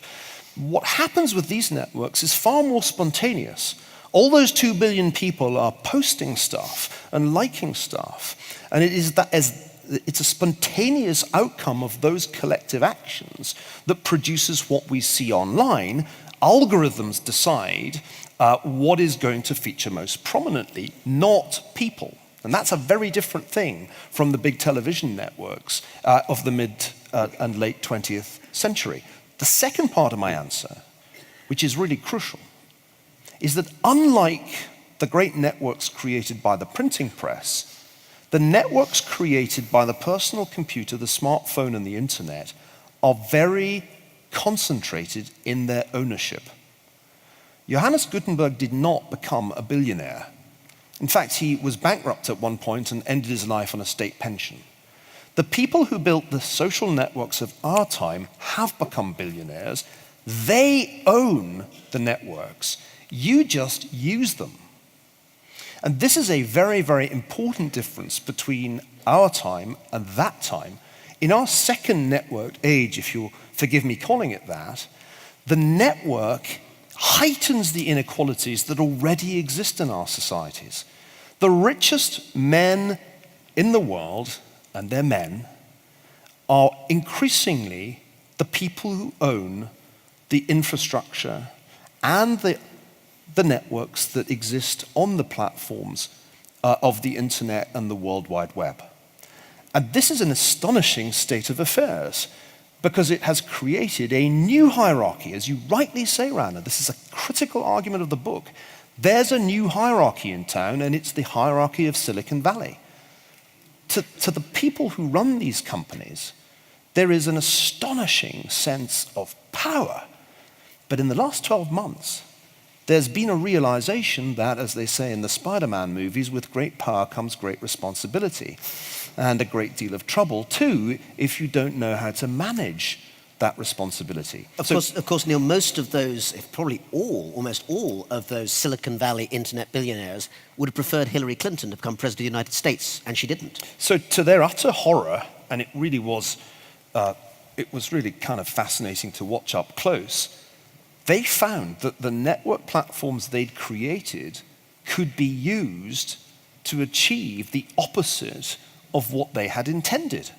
What happens with these networks is far more spontaneous. All those 2 billion people are posting stuff and liking stuff. And it's a spontaneous outcome of those collective actions that produces what we see online. Algorithms decide what is going to feature most prominently, not people. And that's a very different thing from the big television networks of the mid and late 20th century. The second part of my answer, which is really crucial, is that unlike the great networks created by the printing press, the networks created by the personal computer, the smartphone, and the internet are very concentrated in their ownership. Johannes Gutenberg did not become a billionaire. In fact, he was bankrupt at one point and ended his life on a state pension. The people who built the social networks of our time have become billionaires. They own the networks. You just use them. And this is a very, very important difference between our time and that time. In our second networked age, if you'll forgive me calling it that, the network heightens the inequalities that already exist in our societies. The richest men in the world, and they're men, are increasingly the people who own the infrastructure and the networks that exist on the platforms of the internet and the World Wide Web. And this is an astonishing state of affairs because it has created a new hierarchy. As you rightly say, Rana, this is a critical argument of the book. There's a new hierarchy in town, and it's the hierarchy of Silicon Valley. To the people who run these companies, there is an astonishing sense of power. But in the last 12 months, there's been a realization that, as they say in the Spider-Man movies, with great power comes great responsibility and a great deal of trouble, too, if you don't know how to manage that responsibility. Of course, Neil, most of those, if probably almost all of those Silicon Valley internet billionaires would have preferred Hillary Clinton to become president of the United States, and she didn't. So to their utter horror, and it was really kind of fascinating to watch up close, they found that the network platforms they'd created could be used to achieve the opposite of what they had intended.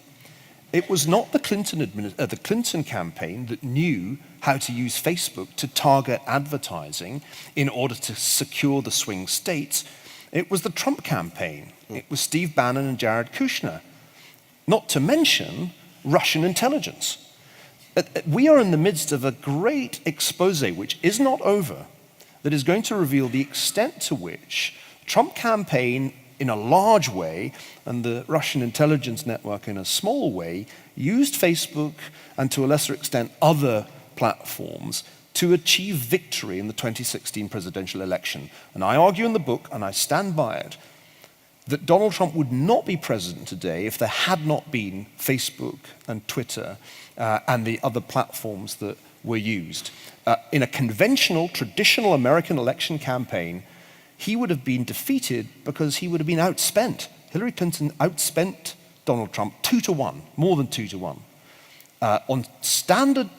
It was not the Clinton campaign that knew how to use Facebook to target advertising in order to secure the swing states. It was the Trump campaign. It was Steve Bannon and Jared Kushner. Not to mention Russian intelligence. We are in the midst of a great expose, which is not over, that is going to reveal the extent to which the Trump campaign in a large way, and the Russian intelligence network in a small way, used Facebook and to a lesser extent other platforms to achieve victory in the 2016 presidential election. And I argue in the book, and I stand by it, that Donald Trump would not be president today if there had not been Facebook and Twitter and the other platforms that were used. In a conventional, traditional American election campaign, he would have been defeated because he would have been outspent. Hillary Clinton outspent Donald Trump 2-1, more than 2-1. On standard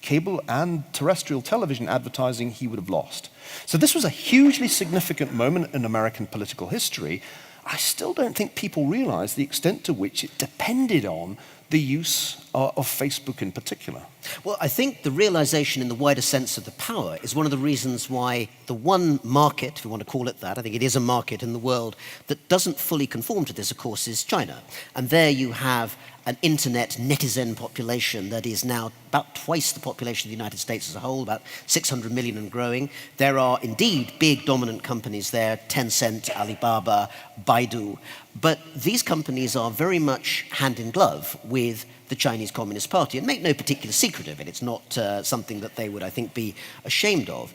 cable and terrestrial television advertising, he would have lost. So this was a hugely significant moment in American political history. I still don't think people realize the extent to which it depended on the use of Facebook in particular. Well, I think the realization in the wider sense of the power is one of the reasons why the one market, if we want to call it that, I think it is a market in the world, that doesn't fully conform to this, of course, is China. And there you have an internet netizen population that is now about twice the population of the United States as a whole, about 600 million and growing. There are indeed big dominant companies there, Tencent, Alibaba, Baidu. But these companies are very much hand in glove with the Chinese Communist Party, and make no particular secret of it. It's not something that they would, I think, be ashamed of.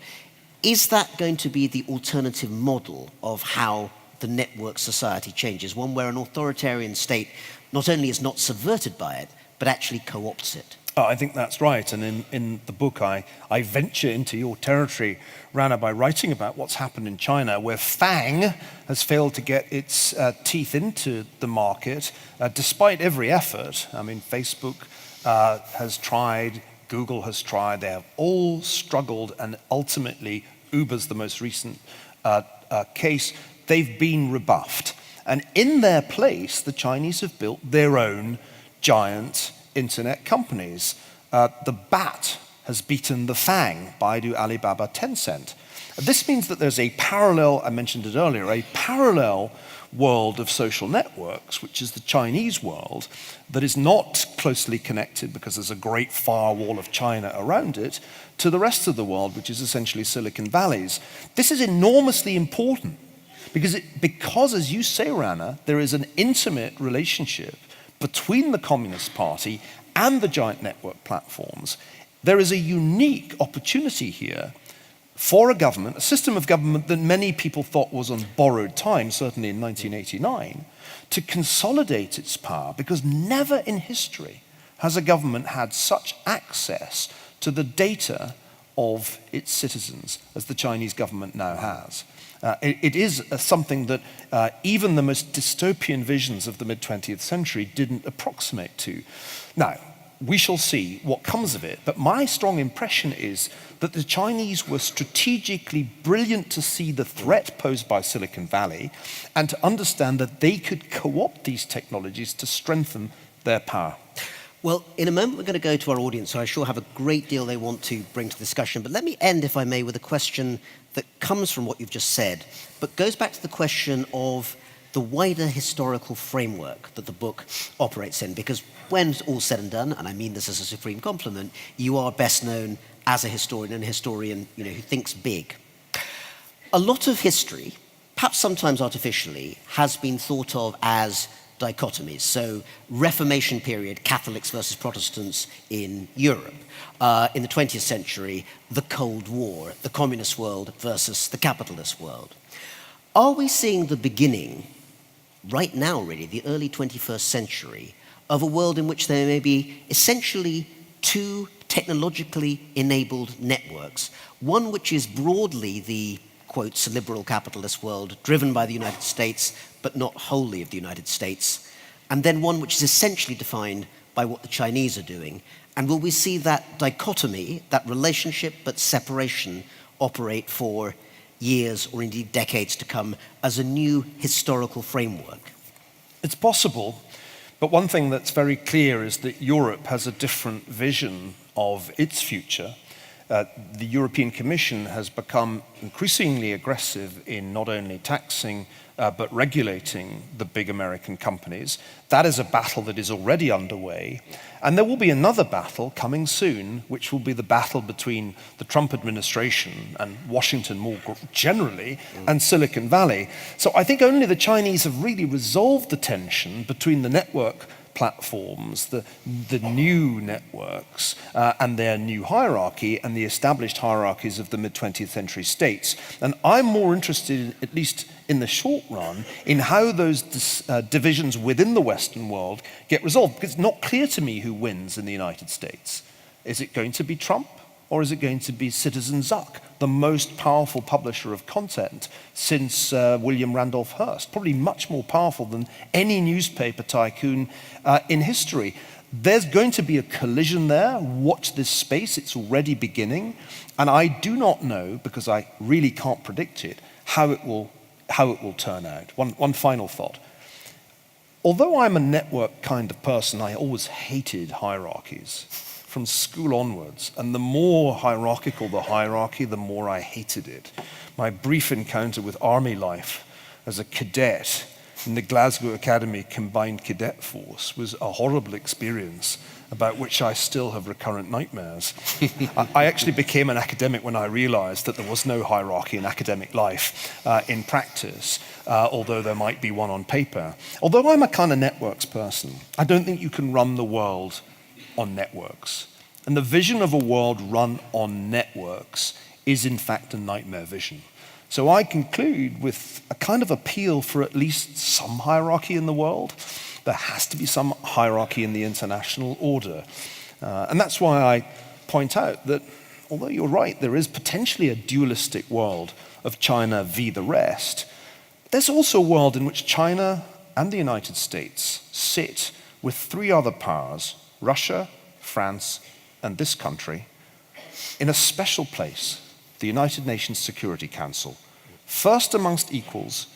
Is that going to be the alternative model of how the network society changes, one where an authoritarian state not only is not subverted by it, but actually co-opts it? Oh, I think that's right. And in the book, I venture into your territory, Rana, by writing about what's happened in China, where FANG has failed to get its teeth into the market, despite every effort. I mean, Facebook has tried, Google has tried, they have all struggled, and ultimately, Uber's the most recent case, they've been rebuffed. And in their place, the Chinese have built their own giant internet companies. The bat has beaten the FANG, Baidu, Alibaba, Tencent. This means that there's a parallel, I mentioned it earlier, a parallel world of social networks, which is the Chinese world, that is not closely connected because there's a great firewall of China around it, to the rest of the world, which is essentially Silicon Valley's. This is enormously important because as you say, Rana, there is an intimate relationship between the Communist Party and the giant network platforms. There is a unique opportunity here for a government, a system of government that many people thought was on borrowed time, certainly in 1989, to consolidate its power, because never in history has a government had such access to the data of its citizens as the Chinese government now has. It is something that even the most dystopian visions of the mid-20th century didn't approximate to. Now, we shall see what comes of it, but my strong impression is that the Chinese were strategically brilliant to see the threat posed by Silicon Valley and to understand that they could co-opt these technologies to strengthen their power. Well, in a moment we're going to go to our audience, so I sure have a great deal they want to bring to discussion. But let me end, if I may, with a question that comes from what you've just said, but goes back to the question of the wider historical framework that the book operates in. Because when all's said and done, and I mean this as a supreme compliment, you are best known as a historian, and a historian who thinks big. a lot of history, perhaps sometimes artificially, has been thought of as dichotomies. So, Reformation period, Catholics versus Protestants in Europe. In the 20th century, the Cold War, the communist world versus the capitalist world. Are we seeing the beginning, right now really, the early 21st century, of a world in which there may be essentially two technologically enabled networks? One which is broadly the, quotes, liberal capitalist world, driven by the United States, but not wholly of the United States, and then one which is essentially defined by what the Chinese are doing. And will we see that dichotomy, that relationship but separation, operate for years or indeed decades to come as a new historical framework? It's possible, but one thing that's very clear is that Europe has a different vision of its future. The European Commission has become increasingly aggressive in not only taxing but regulating the big American companies. That is a battle that is already underway. And there will be another battle coming soon, which will be the battle between the Trump administration and Washington more generally, and Silicon Valley. So I think only the Chinese have really resolved the tension between the network platforms, the new networks, and their new hierarchy, and the established hierarchies of the mid-20th century states. And I'm more interested, at least in the short run, in how those divisions within the Western world get resolved, because it's not clear to me who wins in the United States. Is it going to be Trump, or is it going to be Citizen Zuck, the most powerful publisher of content since William Randolph Hearst, probably much more powerful than any newspaper tycoon in history? There's going to be a collision there. Watch this space, it's already beginning. And I do not know, because I really can't predict it, how it will turn out. One final thought. Although I'm a network kind of person, I always hated hierarchies from school onwards, and the more hierarchical the hierarchy, the more I hated it. My brief encounter with army life as a cadet in the Glasgow Academy Combined Cadet Force was a horrible experience about which I still have recurrent nightmares. I actually became an academic when I realized that there was no hierarchy in academic life in practice, although there might be one on paper. Although I'm a kind of networks person, I don't think you can run the world on networks. And the vision of a world run on networks is in fact a nightmare vision. So I conclude with a kind of appeal for at least some hierarchy in the world. There has to be some hierarchy in the international order. And that's why I point out that although you're right, there is potentially a dualistic world of China v. the rest, there's also a world in which China and the United States sit with three other powers, Russia, France, and this country, in a special place, the United Nations Security Council, first amongst equals,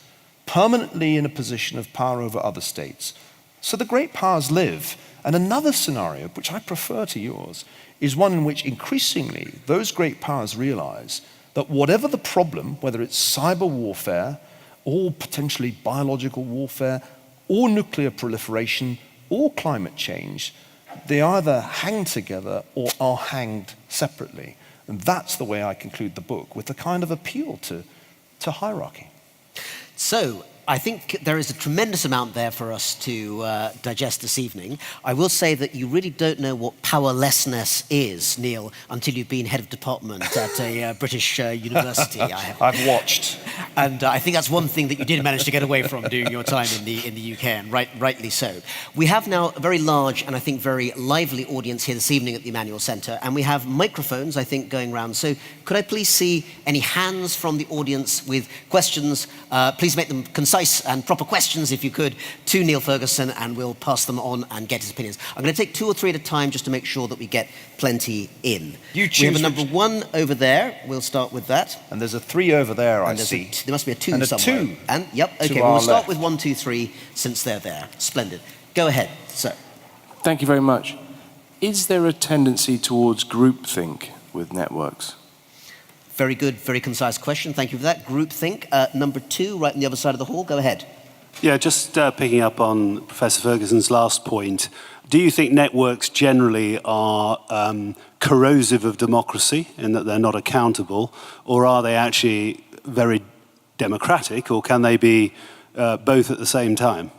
permanently in a position of power over other states. So the great powers live. And another scenario, which I prefer to yours, is one in which increasingly those great powers realize that whatever the problem, whether it's cyber warfare, or potentially biological warfare, or nuclear proliferation, or climate change, they either hang together or are hanged separately. And that's the way I conclude the book, with a kind of appeal to hierarchy. So, I think there is a tremendous amount there for us to digest this evening. I will say that you really don't know what powerlessness is, Neil, until you've been head of department at a British university. I've watched. And I think that's one thing that you did manage to get away from during your time in the UK, and rightly so. We have now a very large and I think very lively audience here this evening at the Emmanuel Centre, and we have microphones, I think, going around. So could I please see any hands from the audience with questions? Please make them concise and proper questions, if you could, to Niall Ferguson, and we'll pass them on and get his opinions. I'm going to take 2 or 3 at a time just to make sure that we get plenty in. You choose. We have a number 1 over there. We'll start with that. And there's a 3 over there, I see. There must be a 2 and somewhere. And a 2. And, yep, okay, we'll start with 1, 2, 3, since they're there. Splendid. Go ahead, sir. Thank you very much. Is there a tendency towards groupthink with networks? Very good, very concise question. Thank you for that. Groupthink. Number 2, right on the other side of the hall. Go ahead. Yeah, just picking up on Professor Ferguson's last point. Do you think networks generally are corrosive of democracy in that they're not accountable, or are they actually very democratic, or can they be both at the same time?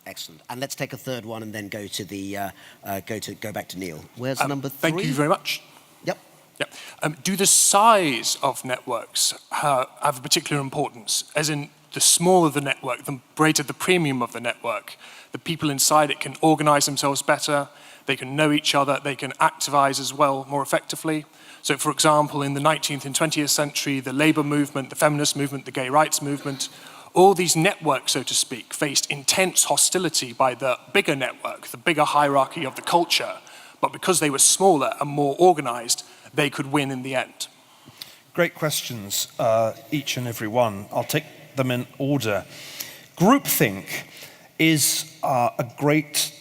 Excellent. And let's take a third one and then go to go back to Neil. Where's number 3? Thank you very much. Yep. Yep. Do the size of networks have a particular importance? As in, the smaller the network, the greater the premium of the network. The people inside it can organize themselves better, they can know each other, they can activize as well more effectively. So, for example, in the 19th and 20th century, the labor movement, the feminist movement, the gay rights movement, all these networks, so to speak, faced intense hostility by the bigger network, the bigger hierarchy of the culture. But because they were smaller and more organized, they could win in the end. Great questions, each and every one. I'll take them in order. Groupthink is a great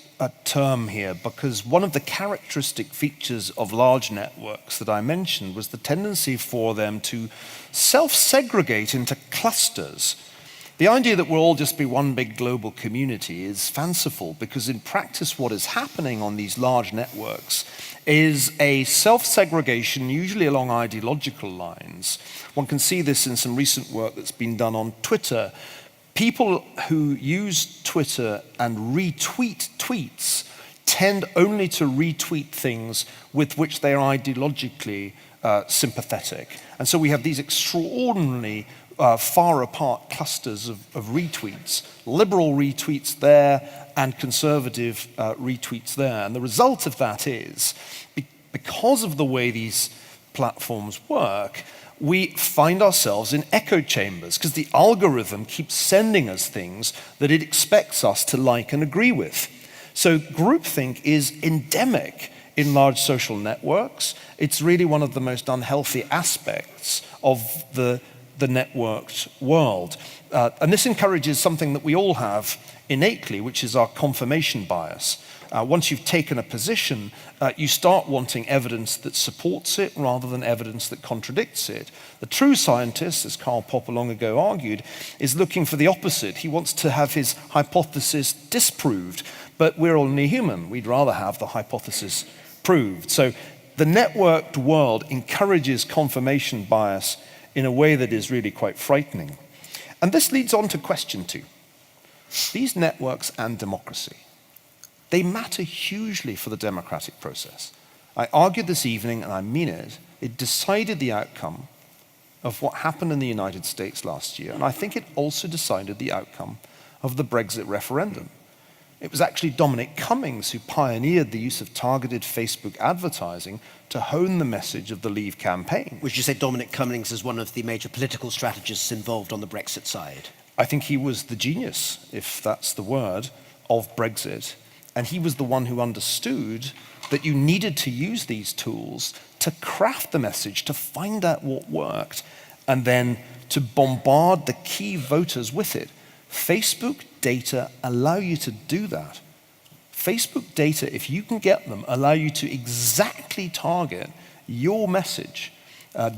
term here, because one of the characteristic features of large networks that I mentioned was the tendency for them to self-segregate into clusters. The idea that we'll all just be one big global community is fanciful, because in practice what is happening on these large networks is a self-segregation, usually along ideological lines. One can see this in some recent work that's been done on Twitter. People who use Twitter and retweet tweets tend only to retweet things with which they are ideologically sympathetic. And so we have these extraordinarily far apart clusters of retweets, liberal retweets there and conservative retweets there. And the result of that is, because of the way these platforms work, we find ourselves in echo chambers, because the algorithm keeps sending us things that it expects us to like and agree with. So groupthink is endemic in large social networks. It's really one of the most unhealthy aspects of the networked world. And this encourages something that we all have innately, which is our confirmation bias. Once you've taken a position, you start wanting evidence that supports it rather than evidence that contradicts it. The true scientist, as Karl Popper long ago argued, is looking for the opposite. He wants to have his hypothesis disproved, but we're only human. We'd rather have the hypothesis proved. So the networked world encourages confirmation bias in a way that is really quite frightening. And this leads on to question 2. These networks and democracy, they matter hugely for the democratic process. I argued this evening, and I mean it, it decided the outcome of what happened in the United States last year, and I think it also decided the outcome of the Brexit referendum. It was actually Dominic Cummings who pioneered the use of targeted Facebook advertising to hone the message of the Leave campaign. Would you say Dominic Cummings is one of the major political strategists involved on the Brexit side? I think he was the genius, if that's the word, of Brexit. And he was the one who understood that you needed to use these tools to craft the message, to find out what worked, and then to bombard the key voters with it. Facebook data allow you to do that. Facebook data, if you can get them, allow you to exactly target your message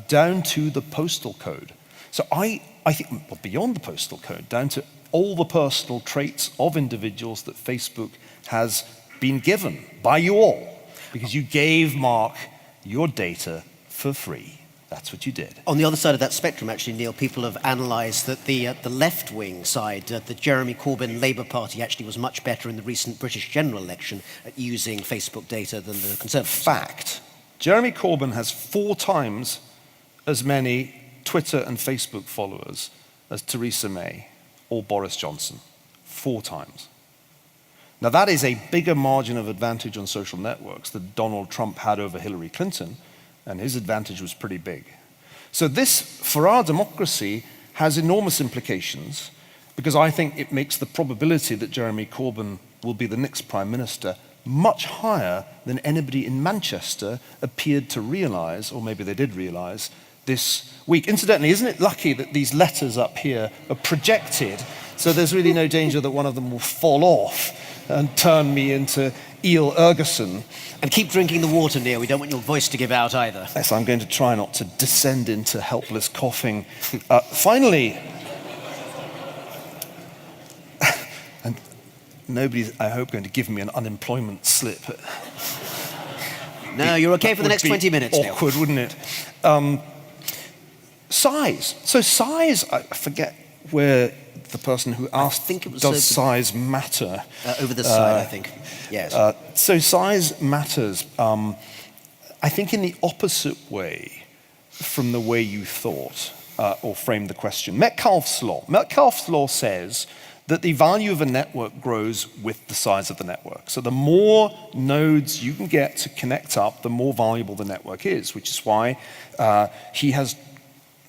down to the postal code. So I think, well, beyond the postal code, down to all the personal traits of individuals that Facebook has been given by you all, because you gave Mark your data for free. That's what you did. On the other side of that spectrum, actually, Neil, people have analysed that the left-wing side, the Jeremy Corbyn Labour Party, actually was much better in the recent British general election at using Facebook data than the Conservative Fact. Jeremy Corbyn has 4 times as many Twitter and Facebook followers as Theresa May or Boris Johnson. 4 times. Now that is a bigger margin of advantage on social networks that Donald Trump had over Hillary Clinton, and his advantage was pretty big. So this, for our democracy, has enormous implications, because I think it makes the probability that Jeremy Corbyn will be the next Prime Minister much higher than anybody in Manchester appeared to realise, or maybe they did realise, this week. Incidentally, isn't it lucky that these letters up here are projected, so there's really no danger that one of them will fall off and turn me into Eel Ergerson. And keep drinking the water, Neil. We don't want your voice to give out either. Yes, I'm going to try not to descend into helpless coughing. Finally, and nobody's, I hope, going to give me an unemployment slip. No, you're okay for the next 20 minutes, Neil. Awkward, wouldn't it? Size. So size, I forget where the person who asked, I think it was does size matter? over this side, I think. Yes. So size matters, I think, in the opposite way from the way you thought or framed the question. Metcalfe's law. Metcalfe's law says that the value of a network grows with the size of the network. So the more nodes you can get to connect up, the more valuable the network is, which is why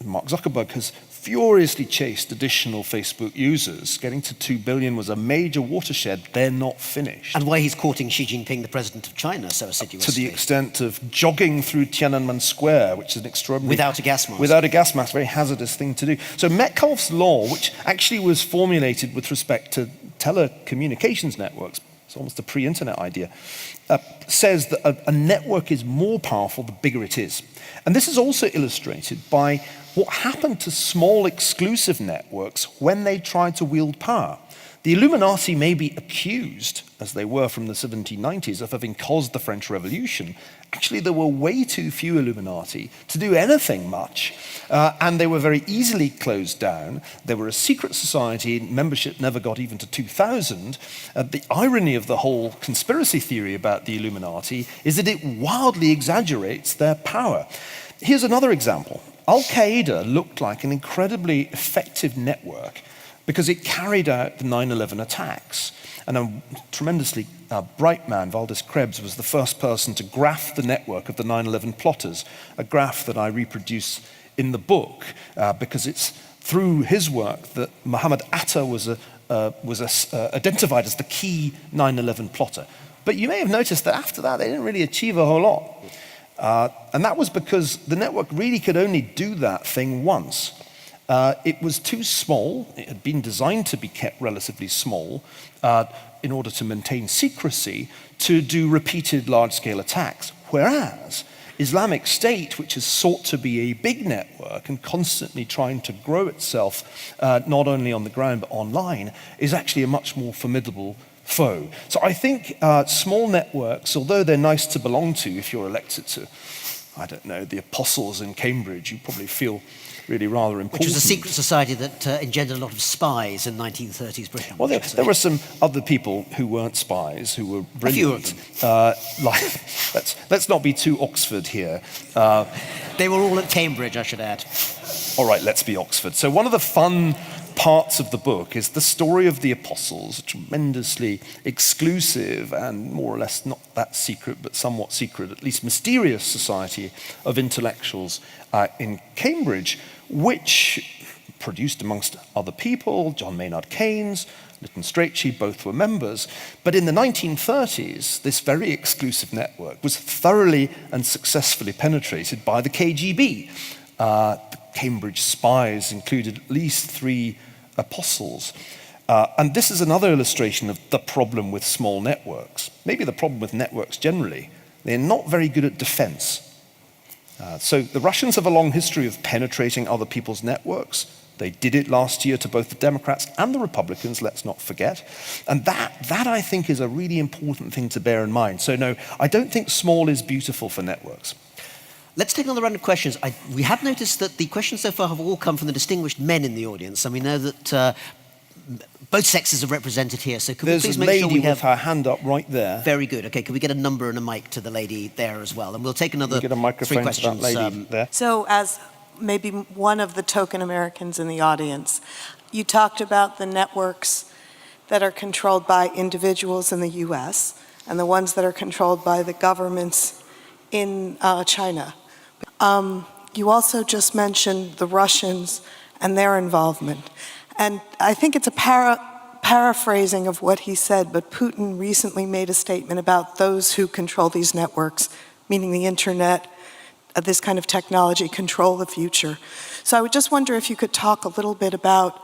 Mark Zuckerberg has furiously chased additional Facebook users. Getting to 2 billion was a major watershed. They're not finished. And why he's courting Xi Jinping, the president of China, so assiduously. To the extent of jogging through Tiananmen Square, which is an extraordinary... Without a gas mask. Without a gas mask, very hazardous thing to do. So Metcalfe's law, which actually was formulated with respect to telecommunications networks, it's almost a pre-internet idea, says that a network is more powerful the bigger it is. And this is also illustrated by what happened to small exclusive networks when they tried to wield power. The Illuminati may be accused, as they were from the 1790s, of having caused the French Revolution. Actually, there were way too few Illuminati to do anything much, and they were very easily closed down. They were a secret society, membership never got even to 2,000. The irony of the whole conspiracy theory about the Illuminati is that it wildly exaggerates their power. Here's another example. Al-Qaeda looked like an incredibly effective network because it carried out the 9/11 attacks. And a tremendously bright man, Valdez Krebs, was the first person to graph the network of the 9/11 plotters, a graph that I reproduce in the book because it's through his work that Mohammed Atta was identified as the key 9/11 plotter. But you may have noticed that after that, they didn't really achieve a whole lot. And that was because the network really could only do that thing once. It was too small. It had been designed to be kept relatively small in order to maintain secrecy, to do repeated large-scale attacks. Whereas Islamic State, which has sought to be a big network and constantly trying to grow itself not only on the ground but online, is actually a much more formidable foe. So I think small networks, although they're nice to belong to if you're elected to, I don't know, the Apostles in Cambridge, you probably feel really rather important. Which was a secret society that engendered a lot of spies in 1930s Britain. Well, there were some other people who weren't spies, who were brilliant. A few of them. Let's not be too Oxford here. They were all at Cambridge, I should add. All right, let's be Oxford. So one of the fun parts of the book is the story of the Apostles, a tremendously exclusive and more or less not that secret, but somewhat secret, at least mysterious society of intellectuals in Cambridge, which produced, amongst other people, John Maynard Keynes, Lytton Strachey, both were members. But in the 1930s, this very exclusive network was thoroughly and successfully penetrated by the KGB. The Cambridge spies included at least 3 apostles. And this is another illustration of the problem with small networks. Maybe the problem with networks generally. They're not very good at defense. So the Russians have a long history of penetrating other people's networks. They did it last year to both the Democrats and the Republicans, let's not forget. And that I think is a really important thing to bear in mind. So no, I don't think small is beautiful for networks. Let's take another round of questions. We have noticed that the questions so far have all come from the distinguished men in the audience, and we know that both sexes are represented here. So can we please make sure we have... There's a lady with her hand up right there. Very good. Okay, can we get a number and a mic to the lady there as well? And we'll take another get a microphone 3 questions. to that lady there. So as maybe one of the token Americans in the audience, you talked about the networks that are controlled by individuals in the US and the ones that are controlled by the governments in China. You also just mentioned the Russians and their involvement. And I think it's a paraphrasing of what he said, but Putin recently made a statement about those who control these networks, meaning the internet, this kind of technology, control the future. So I would just wonder if you could talk a little bit about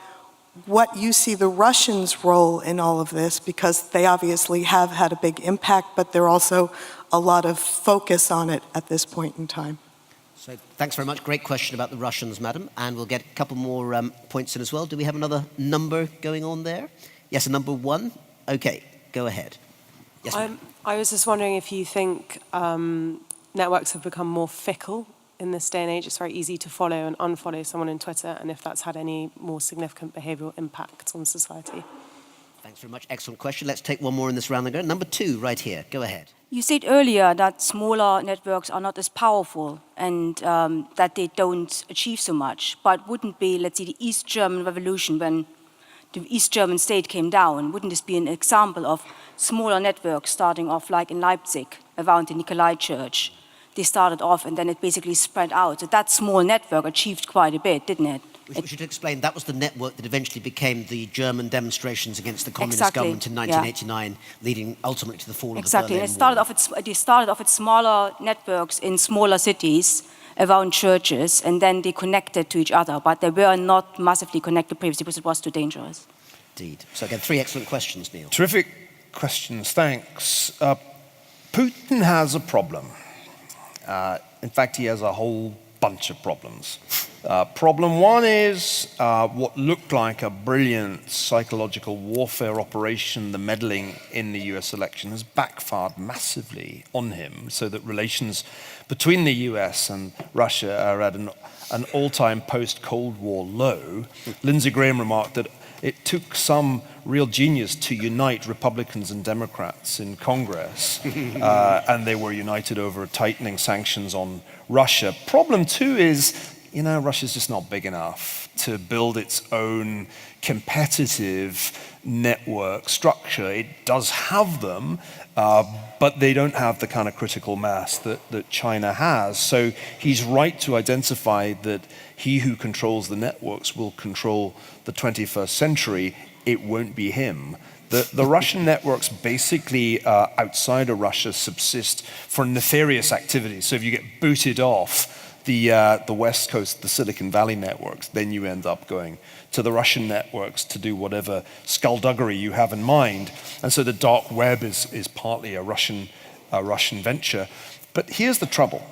what you see the Russians' role in all of this, because they obviously have had a big impact, but there are also a lot of focus on it at this point in time. So thanks very much. Great question about the Russians, madam. And we'll get a couple more points in as well. Do we have another number going on there? Yes, a number 1. Okay, go ahead. Yes, ma'am. I was just wondering if you think networks have become more fickle in this day and age, it's very easy to follow and unfollow someone on Twitter, and if that's had any more significant behavioural impact on society. Thanks very much. Excellent question. Let's take one more in this round and go. Number 2, right here. Go ahead. You said earlier that smaller networks are not as powerful and that they don't achieve so much. But wouldn't be, let's say, the East German Revolution, when the East German state came down, wouldn't this be an example of smaller networks starting off like in Leipzig around the Nikolai Church? They started off and then it basically spread out. So that small network achieved quite a bit, didn't it? We should explain, that was the network that eventually became the German demonstrations against the communist Exactly, government in 1989, leading ultimately to the fall Exactly. of the And Berlin they started off with smaller networks in smaller cities around churches, and then they connected to each other. But they were not massively connected previously because it was too dangerous. Indeed. So again, 3 excellent questions, Neil. Terrific questions, thanks. Putin has a problem. In fact, he has a whole bunch of problems. Problem 1 is what looked like a brilliant psychological warfare operation, the meddling in the US election, has backfired massively on him, so that relations between the US and Russia are at an all-time post-Cold War low. Lindsey Graham remarked that it took some real genius to unite Republicans and Democrats in Congress, and they were united over tightening sanctions on Russia. Problem 2 is, Russia's just not big enough to build its own competitive network structure. It does have them, but they don't have the kind of critical mass that China has. So he's right to identify that he who controls the networks will control the 21st century. It won't be him. The Russian networks basically outside of Russia subsist for nefarious activities. So if you get booted off the West Coast, the Silicon Valley networks, then you end up going to the Russian networks to do whatever skullduggery you have in mind. And so the dark web is partly a Russian venture. But here's the trouble.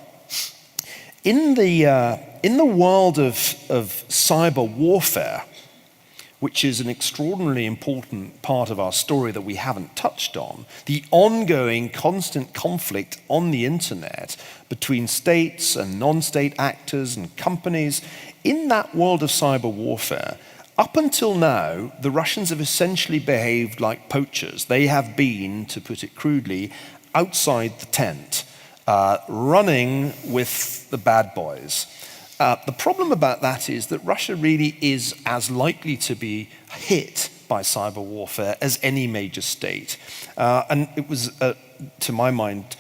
In the world of cyber warfare, which is an extraordinarily important part of our story that we haven't touched on, the ongoing constant conflict on the internet between states and non-state actors and companies, in that world of cyber warfare, up until now, the Russians have essentially behaved like poachers. They have been, to put it crudely, outside the tent, running with the bad boys. The problem about that is that Russia really is as likely to be hit by cyber warfare as any major state. And it was, to my mind,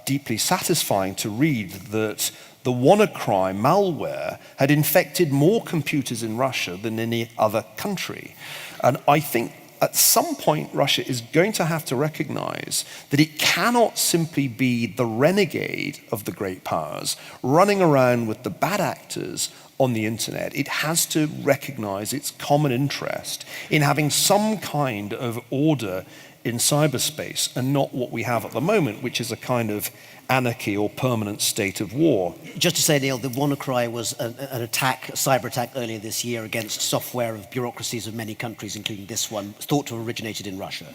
deeply satisfying to read that the WannaCry malware had infected more computers in Russia than any other country. And I think at some point, Russia is going to have to recognize that it cannot simply be the renegade of the great powers running around with the bad actors on the internet. It has to recognize its common interest in having some kind of order in cyberspace and not what we have at the moment, which is a kind of anarchy or permanent state of war. Just to say, Neil, the WannaCry was an attack, a cyber attack earlier this year against software of bureaucracies of many countries, including this one, thought to have originated in Russia.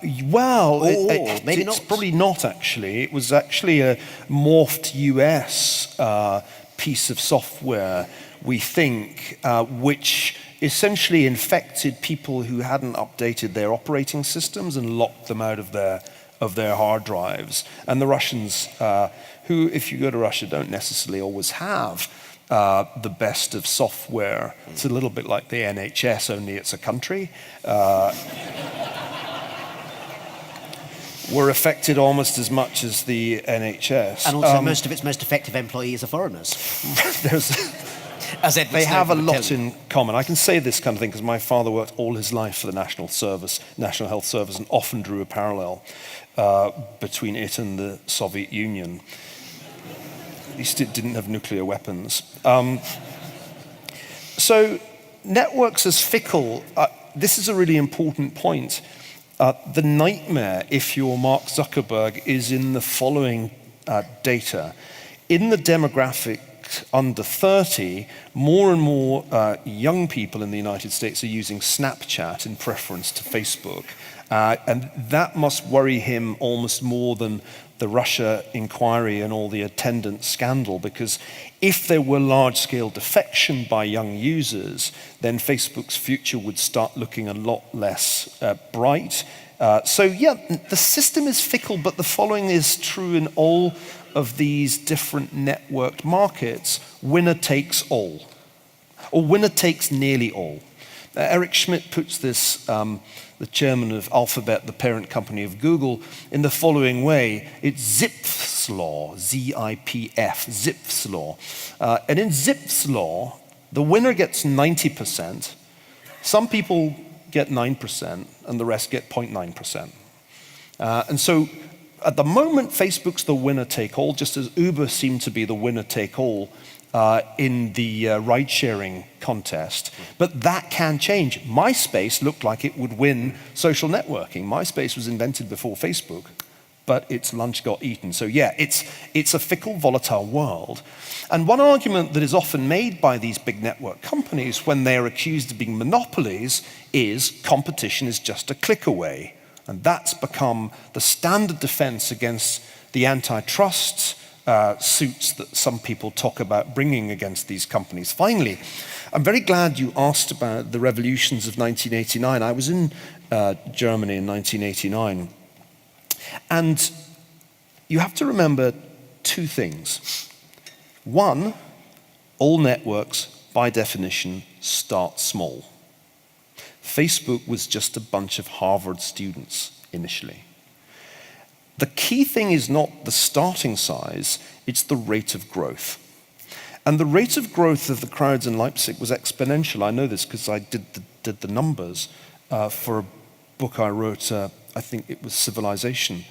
Maybe it's probably not, actually. It was actually a morphed US piece of software, we think, which essentially infected people who hadn't updated their operating systems and locked them out of their hard drives. And the Russians, who, if you go to Russia, don't necessarily always have the best of software. It's a little bit like the NHS, only it's a country. Were affected almost as much as the NHS. And also most of its most effective employees are foreigners. They have a lot in common. I can say this kind of thing because my father worked all his life for the National Health Service, and often drew a parallel between it and the Soviet Union. At least it didn't have nuclear weapons. So networks as fickle, this is a really important point. The nightmare, if you're Mark Zuckerberg, is in the following data. In the demographic under 30, more and more young people in the United States are using Snapchat in preference to Facebook. And that must worry him almost more than the Russia inquiry and all the attendant scandal, because if there were large-scale defection by young users, then Facebook's future would start looking a lot less bright. So yeah, the system is fickle, but the following is true in all of these different networked markets: winner takes all, or winner takes nearly all. Eric Schmidt puts this, the chairman of Alphabet, the parent company of Google, in the following way. It's Zipf's law, Z-I-P-F, Zipf's law. And in Zipf's law, the winner gets 90%. Some people get 9%, and the rest get 0.9%. And so at the moment, Facebook's the winner-take-all, just as Uber seemed to be the winner-take-all in the ride-sharing contest. But that can change. MySpace looked like it would win social networking. MySpace was invented before Facebook, but its lunch got eaten. So yeah, it's a fickle, volatile world. And one argument that is often made by these big network companies when they are accused of being monopolies is competition is just a click away. And that's become the standard defense against the antitrust suits that some people talk about bringing against these companies. Finally, I'm very glad you asked about the revolutions of 1989. I was in Germany in 1989. And you have to remember two things. One, all networks, by definition, start small. Facebook was just a bunch of Harvard students initially. The key thing is not the starting size, it's the rate of growth. And the rate of growth of the crowds in Leipzig was exponential. I know this because I did the numbers for a book I wrote, I think it was Civilization.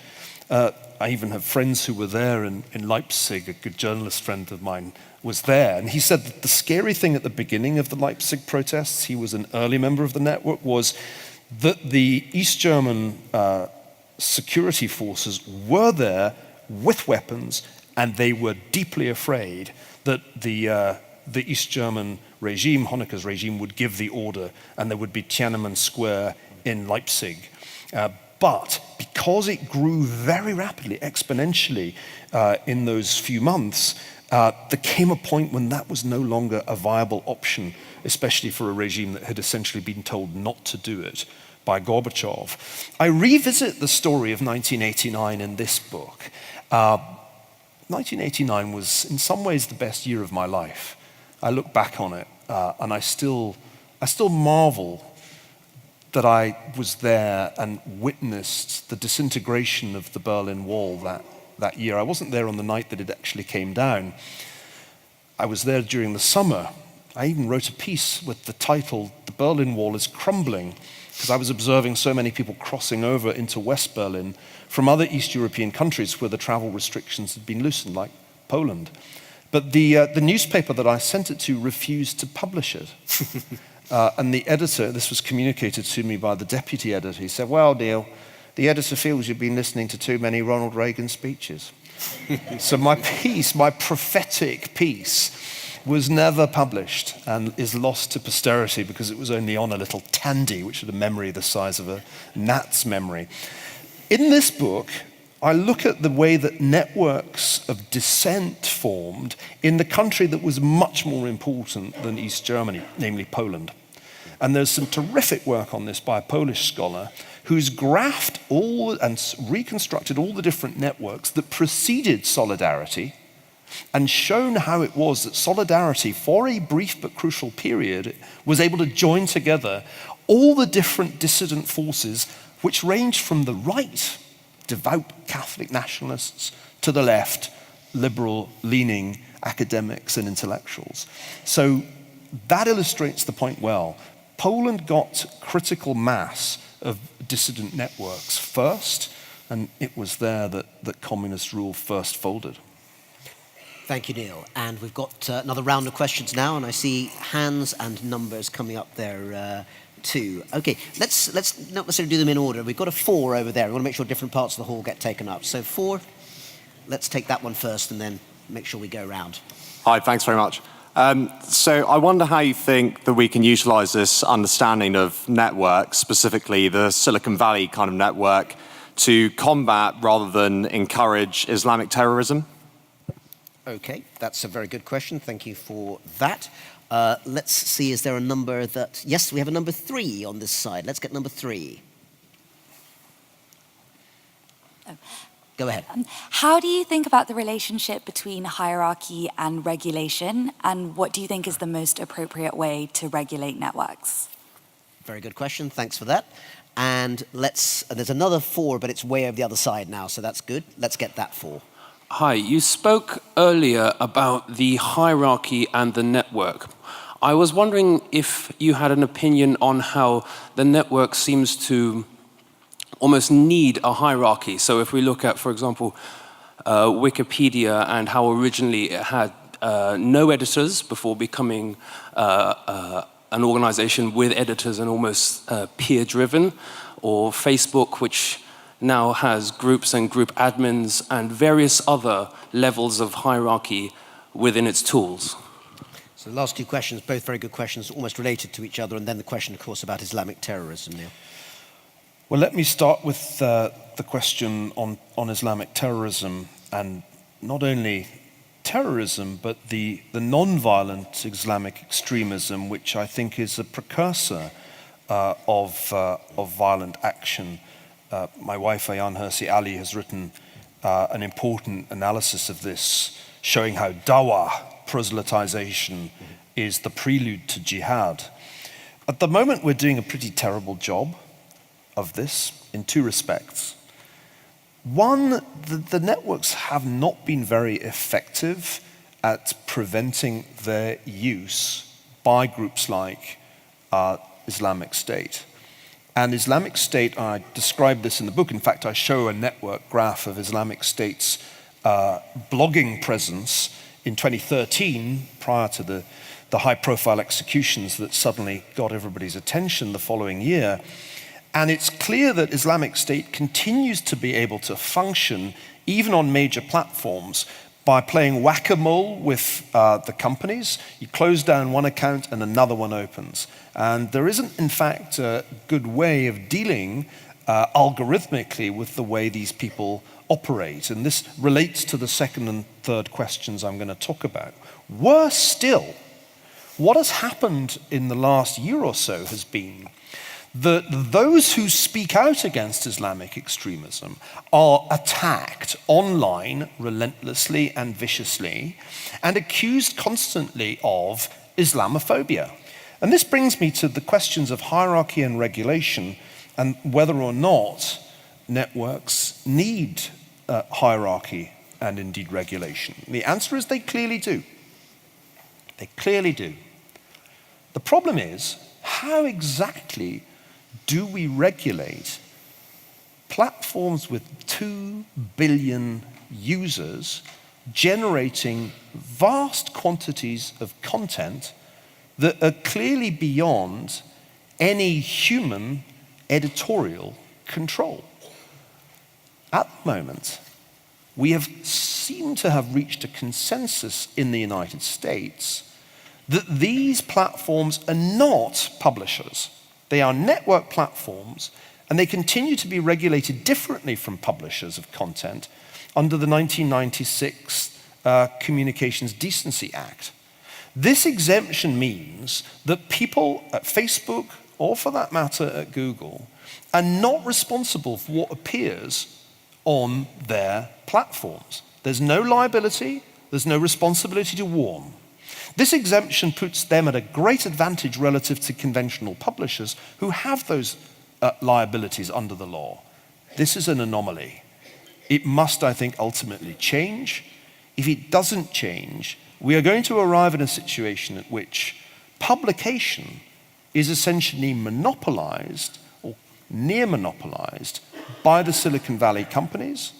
I even have friends who were there in Leipzig. A good journalist friend of mine was there. And he said that the scary thing at the beginning of the Leipzig protests, he was an early member of the network, was that the East German security forces were there with weapons, and they were deeply afraid that the East German regime, Honecker's regime, would give the order and there would be Tiananmen Square in Leipzig. But because it grew very rapidly, exponentially in those few months, there came a point when that was no longer a viable option, especially for a regime that had essentially been told not to do it by Gorbachev. I revisit the story of 1989 in this book. 1989 was in some ways the best year of my life. I look back on it and I still marvel that I was there and witnessed the disintegration of the Berlin Wall that year. I wasn't there on the night that it actually came down. I was there during the summer. I even wrote a piece with the title, "The Berlin Wall is Crumbling," because I was observing so many people crossing over into West Berlin from other East European countries where the travel restrictions had been loosened, like Poland. But the newspaper that I sent it to refused to publish it. And the editor, this was communicated to me by the deputy editor, he said, "Well, Neil, the editor feels you've been listening to too many Ronald Reagan speeches." So my piece, my prophetic piece, was never published and is lost to posterity because it was only on a little Tandy, which had a memory the size of a gnat's memory. In this book, I look at the way that networks of dissent formed in the country that was much more important than East Germany, namely Poland. And there's some terrific work on this by a Polish scholar who's graphed all and reconstructed all the different networks that preceded Solidarity and shown how it was that Solidarity, for a brief but crucial period, was able to join together all the different dissident forces which ranged from the right, devout Catholic nationalists, to the left, liberal-leaning academics and intellectuals. So that illustrates the point well. Poland got critical mass of dissident networks first, and it was there that communist rule first folded. Thank you, Neil. And we've got another round of questions now, and I see hands and numbers coming up there too. Okay, let's not necessarily do them in order. We've got a 4 over there. We want to make sure different parts of the hall get taken up. So 4, let's take that one first and then make sure we go around. Hi, thanks very much. So I wonder how you think that we can utilize this understanding of networks, specifically the Silicon Valley kind of network, to combat rather than encourage Islamic terrorism? Okay, that's a very good question. Thank you for that. Let's see, is there a number that... Yes, we have a number 3 on this side. Let's get number 3. Go ahead. How do you think about the relationship between hierarchy and regulation, and what do you think is the most appropriate way to regulate networks? Very good question. Thanks for that. And there's another 4, but it's way over the other side now, so that's good. Let's get that 4. Hi, you spoke earlier about the hierarchy and the network. I was wondering if you had an opinion on how the network seems to almost need a hierarchy. So if we look at, for example, Wikipedia and how originally it had no editors before becoming an organization with editors and almost peer-driven, or Facebook, which now has groups and group admins and various other levels of hierarchy within its tools. So the last 2 questions, both very good questions, almost related to each other, and then the question, of course, about Islamic terrorism, Neil. Well, let me start with the question on Islamic terrorism, and not only terrorism, but the non-violent Islamic extremism, which I think is a precursor of violent action. My wife, Ayaan Hirsi Ali, has written an important analysis of this, showing how dawah, proselytization, is the prelude to jihad. At the moment, we're doing a pretty terrible job of this in 2 respects. One, the networks have not been very effective at preventing their use by groups like Islamic State. And Islamic State, I describe this in the book, in fact I show a network graph of Islamic State's blogging presence in 2013, prior to the high-profile executions that suddenly got everybody's attention the following year. And it's clear that Islamic State continues to be able to function, even on major platforms, by playing whack-a-mole with the companies. You close down one account and another one opens. And there isn't, in fact, a good way of dealing algorithmically with the way these people operate. And this relates to the second and third questions I'm going to talk about. Worse still, what has happened in the last year or so has been that those who speak out against Islamic extremism are attacked online relentlessly and viciously and accused constantly of Islamophobia. And this brings me to the questions of hierarchy and regulation and whether or not networks need hierarchy and indeed regulation. The answer is they clearly do. They clearly do. The problem is, how exactly do we regulate platforms with 2 billion users generating vast quantities of content that are clearly beyond any human editorial control? At the moment, we have seemed to have reached a consensus in the United States that these platforms are not publishers. They are network platforms, and they continue to be regulated differently from publishers of content under the 1996 Communications Decency Act. This exemption means that people at Facebook, or for that matter at Google, are not responsible for what appears on their platforms. There's no liability, there's no responsibility to warn. This exemption puts them at a great advantage relative to conventional publishers who have those liabilities under the law. This is an anomaly. It must, I think, ultimately change. If it doesn't change, we are going to arrive in a situation at which publication is essentially monopolized or near monopolized by the Silicon Valley companies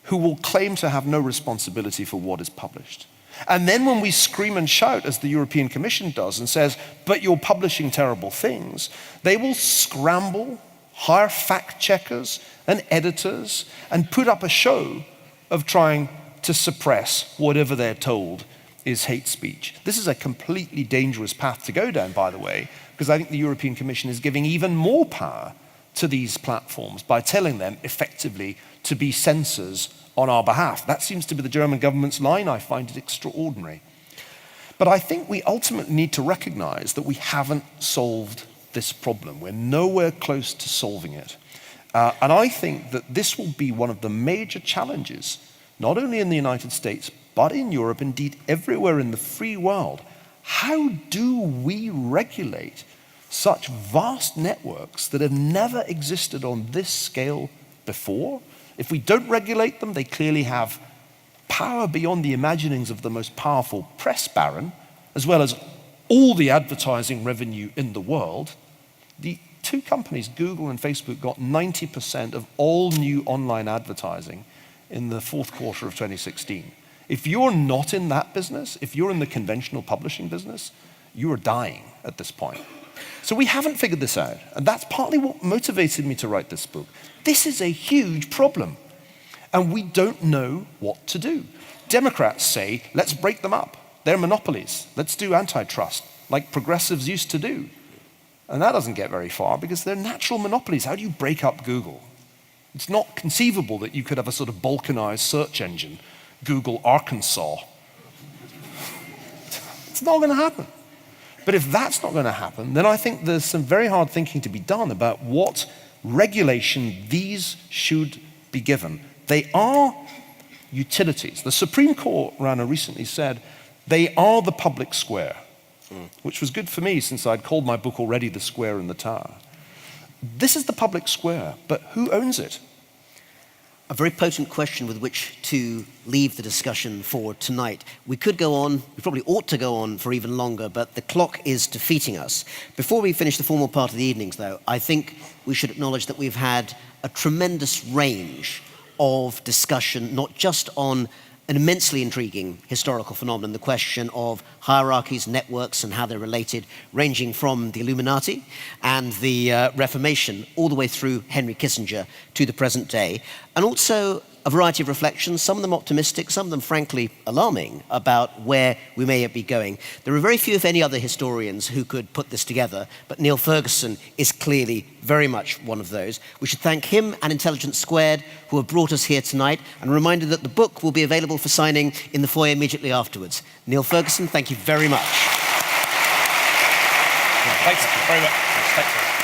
who will claim to have no responsibility for what is published. And then when we scream and shout, as the European Commission does, and says, but you're publishing terrible things, they will scramble, hire fact checkers and editors, and put up a show of trying to suppress whatever they're told is hate speech. This is a completely dangerous path to go down, by the way, because I think the European Commission is giving even more power to these platforms by telling them effectively to be censors on our behalf. That seems to be the German government's line. I find it extraordinary. But I think we ultimately need to recognize that we haven't solved this problem. We're nowhere close to solving it. And I think that this will be one of the major challenges, not only in the United States, but in Europe, indeed everywhere in the free world. How do we regulate such vast networks that have never existed on this scale before? If we don't regulate them, they clearly have power beyond the imaginings of the most powerful press baron, as well as all the advertising revenue in the world. The two companies, Google and Facebook, got 90% of all new online advertising in the fourth quarter of 2016. If you're not in that business, if you're in the conventional publishing business, you are dying at this point. So we haven't figured this out, and that's partly what motivated me to write this book. This is a huge problem, and we don't know what to do. Democrats say, let's break them up. They're monopolies. Let's do antitrust, like progressives used to do. And that doesn't get very far because they're natural monopolies. How do you break up Google? It's not conceivable that you could have a sort of balkanized search engine, Google Arkansas. It's not going to happen. But if that's not going to happen, then I think there's some very hard thinking to be done about what regulation these should be given. They are utilities. The Supreme Court, Rana, recently said they are the public square, which was good for me since I'd called my book already The Square in the Tower. This is the public square, but who owns it? A very potent question with which to leave the discussion for tonight. We could go on, we probably ought to go on for even longer, but the clock is defeating us. Before we finish the formal part of the evenings, though, I think we should acknowledge that we've had a tremendous range of discussion, not just on an immensely intriguing historical phenomenon, the question of hierarchies, networks, and how they're related, ranging from the Illuminati and the Reformation all the way through Henry Kissinger to the present day, and also a variety of reflections, some of them optimistic, some of them frankly alarming, about where we may be going. There are very few, if any, other historians who could put this together, but Niall Ferguson is clearly very much one of those. We should thank him and Intelligence Squared, who have brought us here tonight, and a reminder that the book will be available for signing in the foyer immediately afterwards. Niall Ferguson, thank you very much. Thanks very much. Thanks.